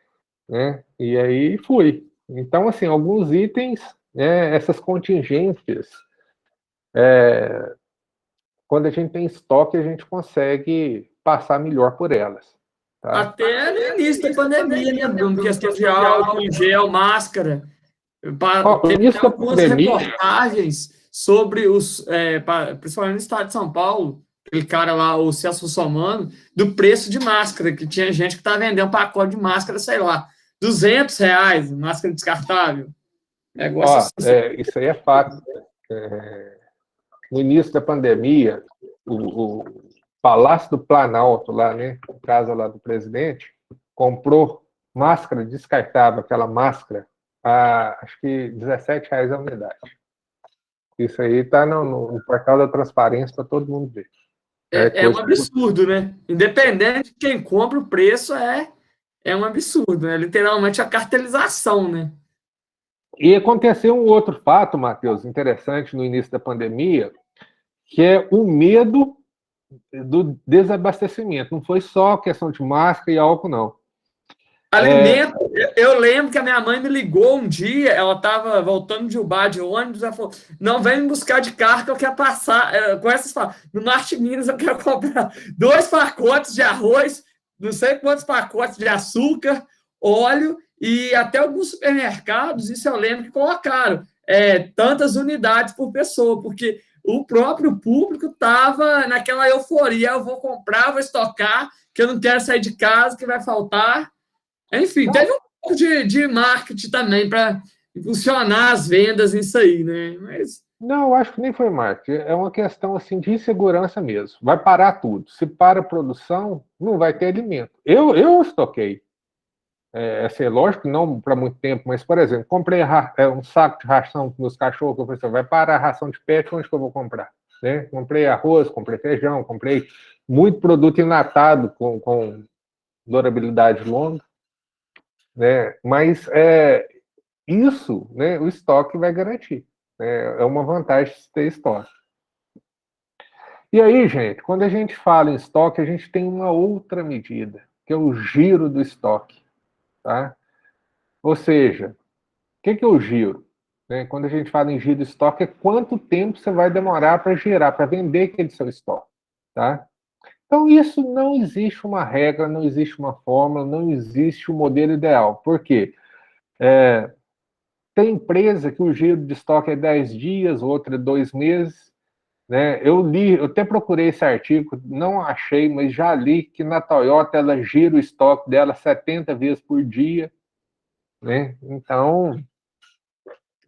né? E aí fui. Então, assim, alguns itens, né, essas contingências, quando a gente tem estoque, a gente consegue passar melhor por elas. Tá? Até no início da pandemia, né, Bruno? Questão de álcool, gel, máscara. No Teve início da algumas pandemia, reportagens sobre principalmente no estado de São Paulo, aquele cara lá, o Celso Russomano, do preço de máscara, que tinha gente que estava vendendo um pacote de máscara, sei lá, R$ 200, máscara descartável. Negócio assim. isso aí é fato. No início da pandemia, o Palácio do Planalto, lá, né, a casa lá do presidente, comprou máscara descartável, aquela máscara, acho que R$ 17 a unidade. Isso aí está no portal da transparência para todo mundo ver. É um absurdo, né? Independente de quem compra, o preço é um absurdo, né? Literalmente a cartelização, né? E aconteceu um outro fato, Matheus, interessante no início da pandemia, que é o medo do desabastecimento. Não foi só questão de máscara e álcool, não. Alimento. Eu lembro que a minha mãe me ligou um dia, ela estava voltando de Ubá de ônibus, ela falou: não, vem me buscar de carro que eu quero passar. Com essas palavras, no Norte de Minas eu quero comprar 2 pacotes de arroz, não sei quantos pacotes de açúcar, óleo, e até alguns supermercados, isso eu lembro que colocaram tantas unidades por pessoa, porque o próprio público estava naquela euforia: eu vou comprar, vou estocar, que eu não quero sair de casa, que vai faltar. Enfim, teve um pouco de marketing também para impulsionar as vendas nisso aí, né? Mas Não, eu acho que nem foi marketing. É uma questão assim de insegurança mesmo. Vai parar tudo. Se para a produção, não vai ter alimento. Eu estoquei. Assim, lógico que não para muito tempo, mas, por exemplo, comprei um saco de ração para meus cachorros, que eu pensei, vai parar a ração de pet, onde que eu vou comprar? Né? Comprei arroz, comprei feijão, comprei muito produto enlatado com durabilidade longa, né? Mas isso, né, o estoque vai garantir. É uma vantagem de ter estoque. E aí, gente, quando a gente fala em estoque, a gente tem uma outra medida, que é o giro do estoque. Tá? Ou seja, o que é o giro? Quando a gente fala em giro do estoque, é quanto tempo você vai demorar para girar, para vender aquele seu estoque. Tá? Então, isso não existe uma regra, não existe uma fórmula, não existe um modelo ideal. Por quê? Tem empresa que o giro de estoque é 10 dias, outra é 2 meses. Né? Eu até procurei esse artigo, não achei, mas já li que na Toyota ela gira o estoque dela 70 vezes por dia. Né? Então,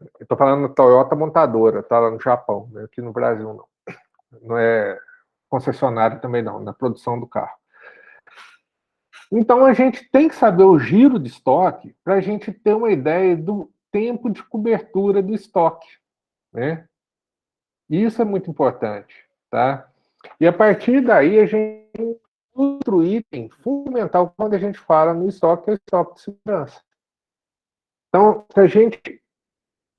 eu estou falando da Toyota montadora, tá lá no Japão, né? Aqui no Brasil não. não é concessionária também não, na produção do carro. Então, a gente tem que saber o giro de estoque para a gente ter uma ideia do tempo de cobertura do estoque, né? Isso é muito importante, tá? E a partir daí, a gente tem outro item fundamental quando a gente fala no estoque, é o estoque de segurança. Então, se a gente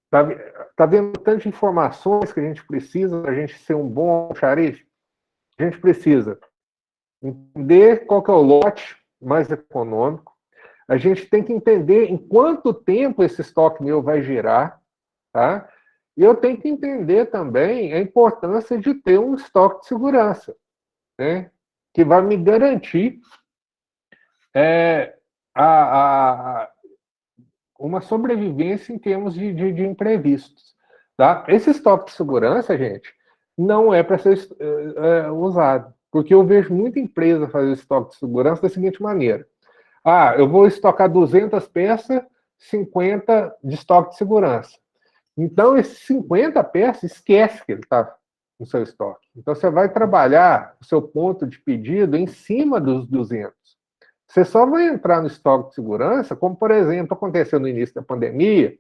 está vendo tantas informações que a gente precisa para a gente ser um bom xarife, a gente precisa entender qual que é o lote mais econômico, a gente tem que entender em quanto tempo esse estoque meu vai girar, tá? E eu tenho que entender também a importância de ter um estoque de segurança, né? Que vai me garantir uma sobrevivência em termos de imprevistos. Tá? Esse estoque de segurança, gente, não é para ser usado. Porque eu vejo muita empresa fazer estoque de segurança da seguinte maneira. Eu vou estocar 200 peças, 50 de estoque de segurança. Então, esses 50 peças, esquece que ele está no seu estoque. Então, você vai trabalhar o seu ponto de pedido em cima dos 200. Você só vai entrar no estoque de segurança, como, por exemplo, aconteceu no início da pandemia,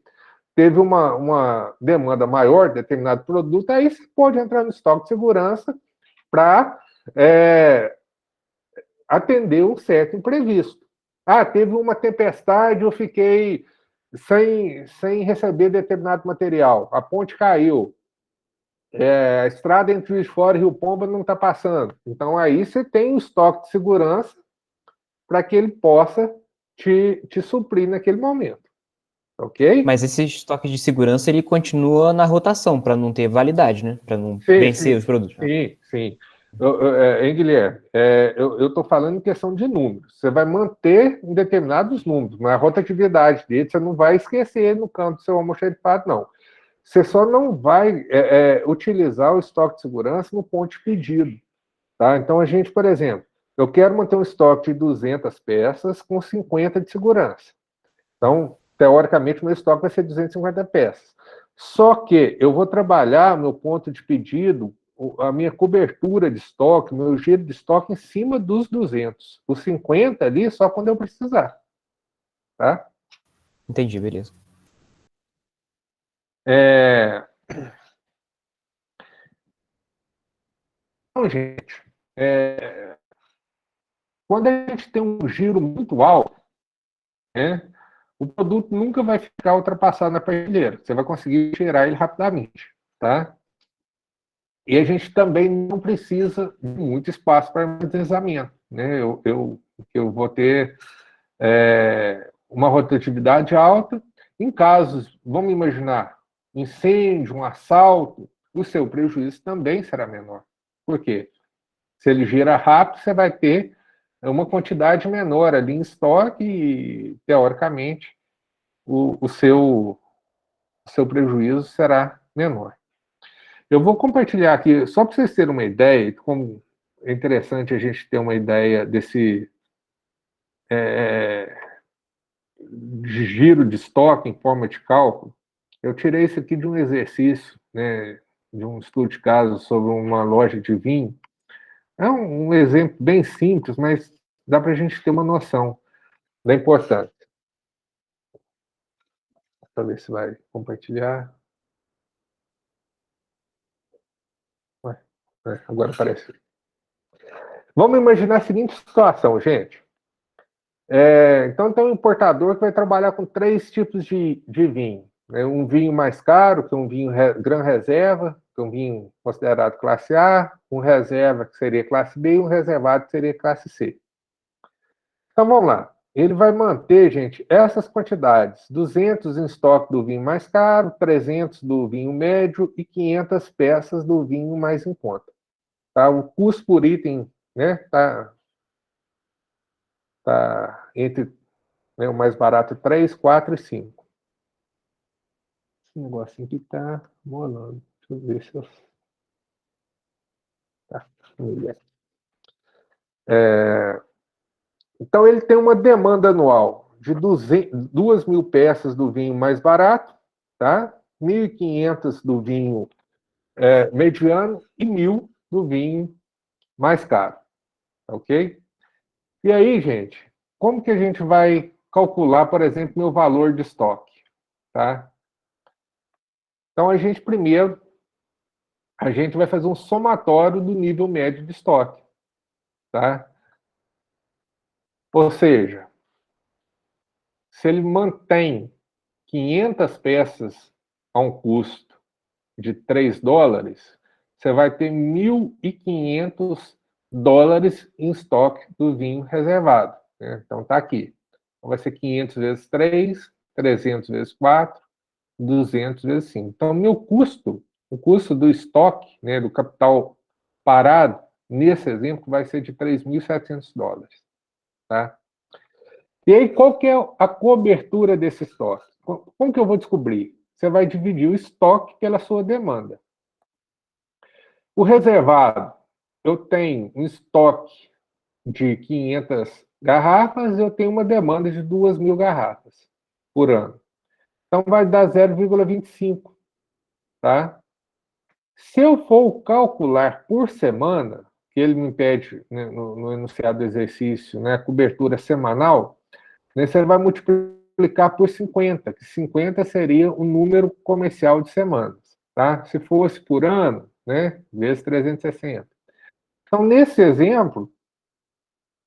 teve uma demanda maior de determinado produto, aí você pode entrar no estoque de segurança para atender um certo imprevisto. Teve uma tempestade, eu fiquei sem receber determinado material, a ponte caiu, a estrada entre Juiz de Fora e Rio Pomba não está passando. Então, aí você tem um estoque de segurança para que ele possa te suprir naquele momento. Ok? Mas esse estoque de segurança, ele continua na rotação, para não ter validade, né? Para não vencer os produtos. Sim. Guilherme, eu estou falando em questão de números. Você vai manter em determinados números, mas a rotatividade dele você não vai esquecer no canto do seu almoxarifado, não. Você só não vai utilizar o estoque de segurança no ponto de pedido. Tá? Então, a gente, por exemplo, eu quero manter um estoque de 200 peças com 50 de segurança. Então, teoricamente, meu estoque vai ser 250 peças. Só que eu vou trabalhar meu ponto de pedido, a minha cobertura de estoque, meu giro de estoque em cima dos 200. Os 50 ali só quando eu precisar. Tá? Entendi, beleza. Então, gente, quando a gente tem um giro muito alto, né, o produto nunca vai ficar ultrapassado na prateleira. Você vai conseguir tirar ele rapidamente. Tá? E a gente também não precisa de muito espaço para armazenamento. Né? Eu vou ter uma rotatividade alta. Em casos, vamos imaginar, incêndio, um assalto, o seu prejuízo também será menor. Por quê? Se ele gira rápido, você vai ter uma quantidade menor ali em estoque e, teoricamente, o seu prejuízo será menor. Eu vou compartilhar aqui, só para vocês terem uma ideia, como é interessante a gente ter uma ideia desse giro de estoque em forma de cálculo. Eu tirei isso aqui de um exercício, né, de um estudo de caso sobre uma loja de vinho. É um exemplo bem simples, mas dá para a gente ter uma noção da importância. Para ver se vai compartilhar. Agora aparece. Vamos imaginar a seguinte situação, gente. Então, tem um importador que vai trabalhar com 3 tipos de vinho. Um vinho mais caro, que é um vinho Gran Reserva, que é um vinho considerado classe A, um reserva, que seria classe B, e um reservado, que seria classe C. Então, vamos lá. Ele vai manter, gente, essas quantidades. 200 em estoque do vinho mais caro, 300 do vinho médio e 500 peças do vinho mais em conta. Tá? O custo por item, né, tá entre, né, o mais barato 3, 4 e 5. Esse negocinho aqui tá molando. Deixa eu ver se eu... Tá. Então, ele tem uma demanda anual de 2.000 peças do vinho mais barato, tá? 1.500 do vinho mediano e 1.000 do vinho mais caro, ok? E aí, gente, como que a gente vai calcular, por exemplo, meu valor de estoque, tá? Então, primeiro, a gente vai fazer um somatório do nível médio de estoque, tá? Ou seja, se ele mantém 500 peças a um custo de $3, você vai ter $1.500 em estoque do vinho reservado, né? Então, está aqui. Então, vai ser 500 vezes 3, 300 vezes 4, 200 vezes 5. Então, o custo do estoque, né, do capital parado, nesse exemplo, vai ser de $3.700, tá? E aí, qual que é a cobertura desse estoque? Como que eu vou descobrir? Você vai dividir o estoque pela sua demanda. O reservado, eu tenho um estoque de 500 garrafas, eu tenho uma demanda de 2.000 garrafas por ano. Então, vai dar 0,25, tá? Se eu for calcular por semana, que ele me pede, né, no enunciado do exercício, né, a cobertura semanal, né, você vai multiplicar por 50, que 50 seria o número comercial de semanas, tá? Se fosse por ano, né, vezes 360. Então, nesse exemplo,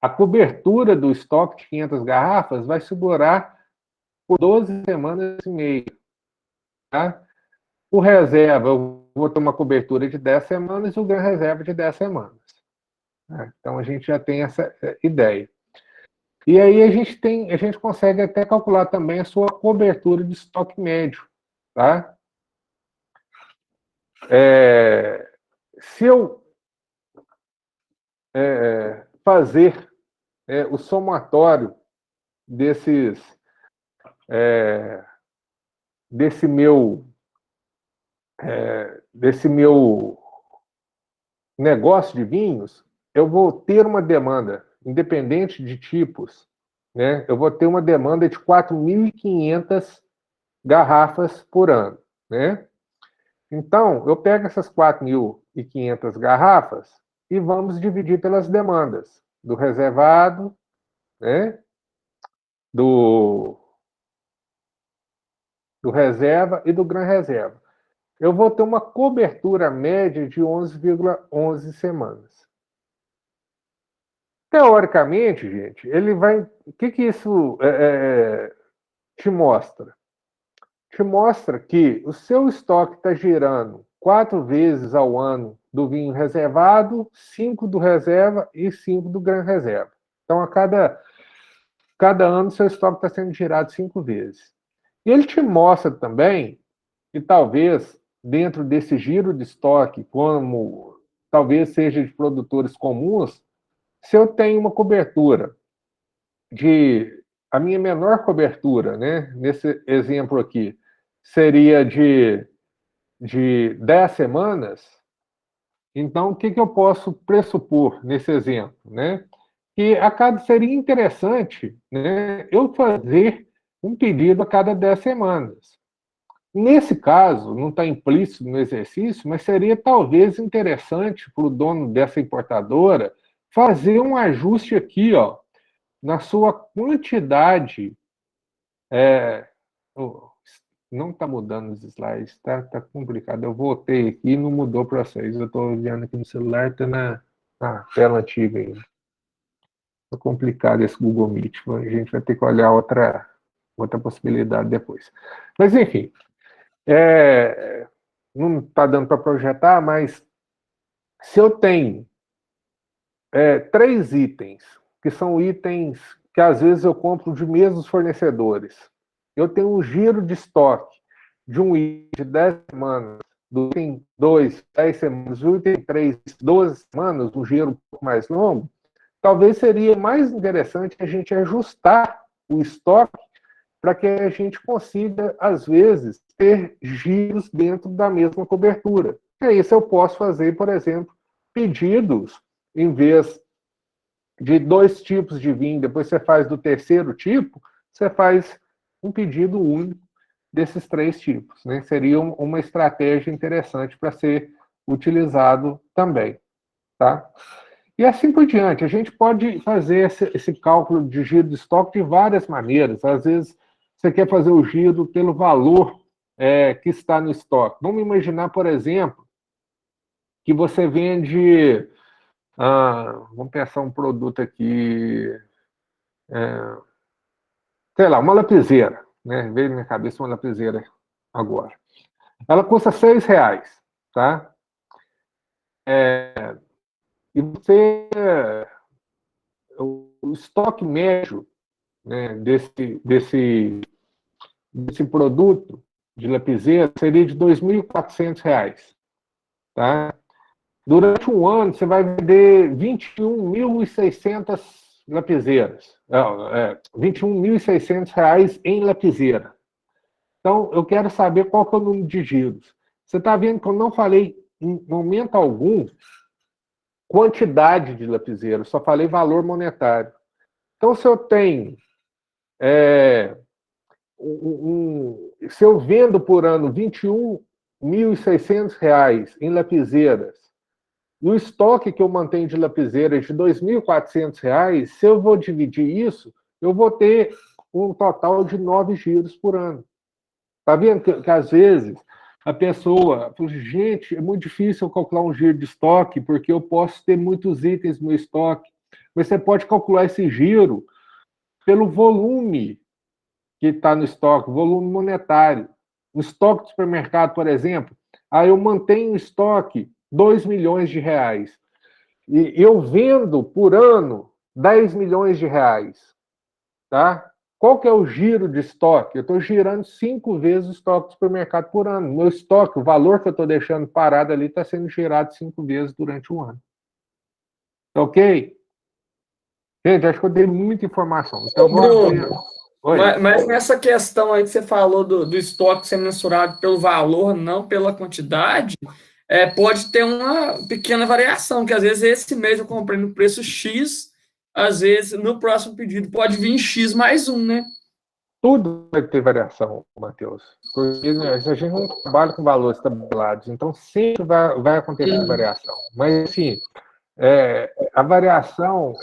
a cobertura do estoque de 500 garrafas vai segurar por 12 semanas e meia, tá? O reserva, eu vou ter uma cobertura de 10 semanas e o gran reserva de 10 semanas. Então, a gente já tem essa ideia. E aí a gente consegue até calcular também a sua cobertura de estoque médio, tá? Se eu fazer o somatório desse meu negócio de vinhos, eu vou ter uma demanda, independente de tipos, né? Eu vou ter uma demanda de 4.500 garrafas por ano, né? Então, eu pego essas 4.500 garrafas e vamos dividir pelas demandas do reservado, né? Do reserva e do gran reserva. Eu vou ter uma cobertura média de 11,11 semanas. Teoricamente, gente, ele vai... O que isso te mostra? Te mostra que o seu estoque está girando 4 vezes ao ano do vinho reservado, 5 do reserva e 5 do gran reserva. Então, a cada ano, seu estoque está sendo girado 5 vezes. E ele te mostra também que talvez, dentro desse giro de estoque, como talvez seja de produtores comuns, se eu tenho uma cobertura a minha menor cobertura, né, nesse exemplo aqui, seria de 10 semanas, então o que eu posso pressupor nesse exemplo, né? Que seria interessante, né, eu fazer um pedido a cada 10 semanas. Nesse caso, não está implícito no exercício, mas seria talvez interessante para o dono dessa importadora fazer um ajuste aqui, ó, na sua quantidade. Não está mudando os slides, tá complicado. Eu voltei aqui e não mudou para vocês. Eu estou olhando aqui no celular, está na tela antiga ainda. Está complicado esse Google Meet. A gente vai ter que olhar outra possibilidade depois. Mas, enfim, não está dando para projetar, mas se eu tenho 3 itens, que são itens que às vezes eu compro de mesmos fornecedores, eu tenho um giro de estoque de um item de 10 semanas, do item 2, 10 semanas, do item 3, 12 semanas, um giro um pouco mais longo, talvez seria mais interessante a gente ajustar o estoque para que a gente consiga, às vezes, ter giros dentro da mesma cobertura. E isso eu posso fazer, por exemplo, pedidos, em vez de 2 tipos de vinho, depois você faz do terceiro tipo, você faz um pedido único desses 3 tipos, né? Seria uma estratégia interessante para ser utilizado também, tá? E assim por diante. A gente pode fazer esse cálculo de giro de estoque de várias maneiras. Às vezes, você quer fazer o giro pelo valor que está no estoque. Vamos imaginar, por exemplo, que você vende... vamos pensar um produto aqui... sei lá, uma lapiseira. Né? Veio na minha cabeça uma lapiseira agora. Ela custa R$6, tá? E você... O estoque médio, né, desse produto de lapiseira seria de R$2.400, tá? Durante um ano, você vai vender 21.600 lapiseiras. R$21.600 em lapiseira. Então, eu quero saber qual que é o número de giros. Você está vendo que eu não falei, em momento algum, quantidade de lapiseira, eu só falei valor monetário. Então, se eu tenho... se eu vendo por ano R$21.600 em lapiseiras, e o estoque que eu mantenho de lapiseiras de R$2.400, se eu vou dividir isso, eu vou ter um total de 9 giros por ano. Está vendo que às vezes a pessoa fala, gente, é muito difícil eu calcular um giro de estoque, porque eu posso ter muitos itens no meu estoque. Mas você pode calcular esse giro pelo volume que está no estoque, volume monetário. No estoque do supermercado, por exemplo, eu mantenho em estoque R$2 milhões. E eu vendo por ano R$10 milhões. Tá? Qual que é o giro de estoque? Eu estou girando 5 vezes o estoque do supermercado por ano. Meu estoque, o valor que eu estou deixando parado ali, está sendo girado 5 vezes durante um ano. Tá ok? Gente, acho que eu dei muita informação. Então, mas nessa questão aí que você falou do estoque ser mensurado pelo valor, não pela quantidade, pode ter uma pequena variação, que às vezes esse mês eu comprei no preço X, às vezes no próximo pedido pode vir X mais 1, né? Tudo vai ter variação, Matheus. Porque a gente não trabalha com valores tabelados, então sempre vai acontecer variação. Mas, assim, a variação,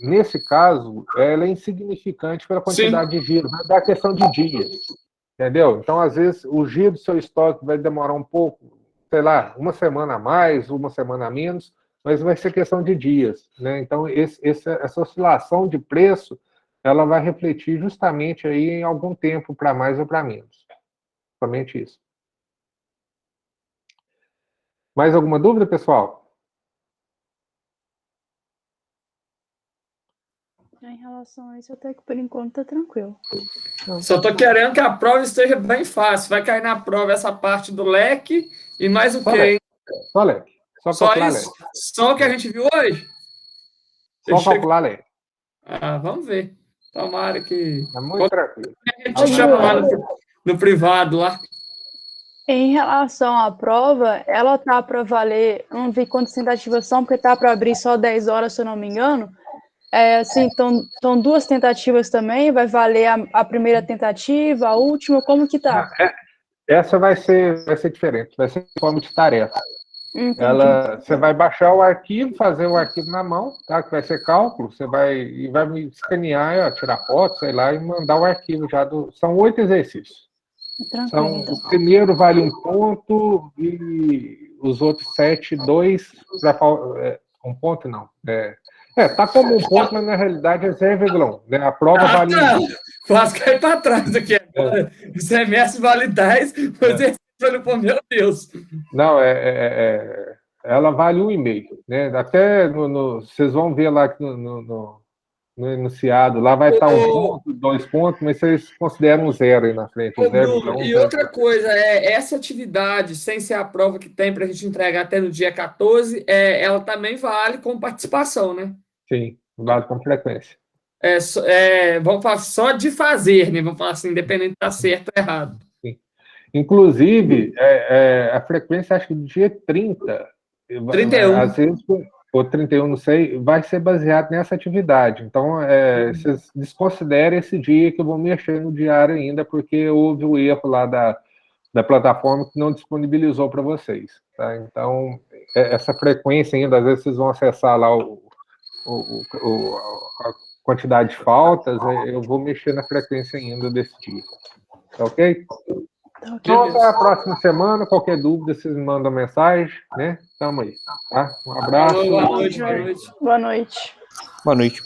nesse caso, ela é insignificante pela quantidade de giros, vai dar questão de dias, entendeu? Então, às vezes, o giro do seu estoque vai demorar um pouco, sei lá, uma semana a mais, uma semana a menos, mas vai ser questão de dias, né? Então, essa oscilação de preço, ela vai refletir justamente aí em algum tempo, para mais ou para menos. Somente isso. Mais alguma dúvida, pessoal? Em relação a isso, até que por enquanto tá tranquilo. Só tô querendo que a prova esteja bem fácil. Vai cair na prova essa parte do leque e mais o quê? Só leque. Só isso? Leque. Só o que a gente viu hoje? Só calcular leque. Vamos ver. Tomara que... É muito tranquilo. A gente chama lá no privado lá. Em relação à prova, ela tá para valer, não vi quantas tentativas são, porque tá para abrir só 10 horas, se eu não me engano. Assim, estão 2 tentativas também, vai valer a primeira tentativa, a última, como que tá? Essa vai ser diferente, vai ser em forma de tarefa. Você vai baixar o arquivo, fazer o arquivo na mão, tá? Que vai ser cálculo, você vai me escanear, tirar foto, sei lá, e mandar o arquivo já são 8 exercícios. Tranquilo, então. O primeiro vale 1 ponto e os outros 7, 2, 1 ponto não. Tá como 1 ponto, mas na realidade é 0,1. Né? A prova vale... Quase cai para trás aqui agora. O semestre vale 10, você falou, meu Deus. Não, ela vale 1,5. Né? Até vocês vão ver lá no enunciado, lá vai estar 1 ponto, 2 pontos, mas vocês consideram 0 aí na frente. Bruno, e outra coisa, essa atividade, sem ser a prova que tem para a gente entregar até no dia 14, ela também vale com participação, né? Sim, vale com frequência. Vamos falar só de fazer, né? Vamos falar assim, independente de estar certo ou errado. Sim. Inclusive, a frequência, acho que do dia 30. 31. Às vezes, ou 31, não sei, vai ser baseado nessa atividade. Então, vocês desconsiderem esse dia que eu vou mexer no diário ainda, porque houve o erro lá da plataforma que não disponibilizou para vocês. Tá? Então, essa frequência ainda, às vezes vocês vão acessar lá a quantidade de faltas, eu vou mexer na frequência ainda desse dia. Tá ok? Então, até a próxima semana. Qualquer dúvida, vocês me mandam mensagem, né? Tamo aí, tá? Um abraço. Boa noite. Boa noite. Boa noite.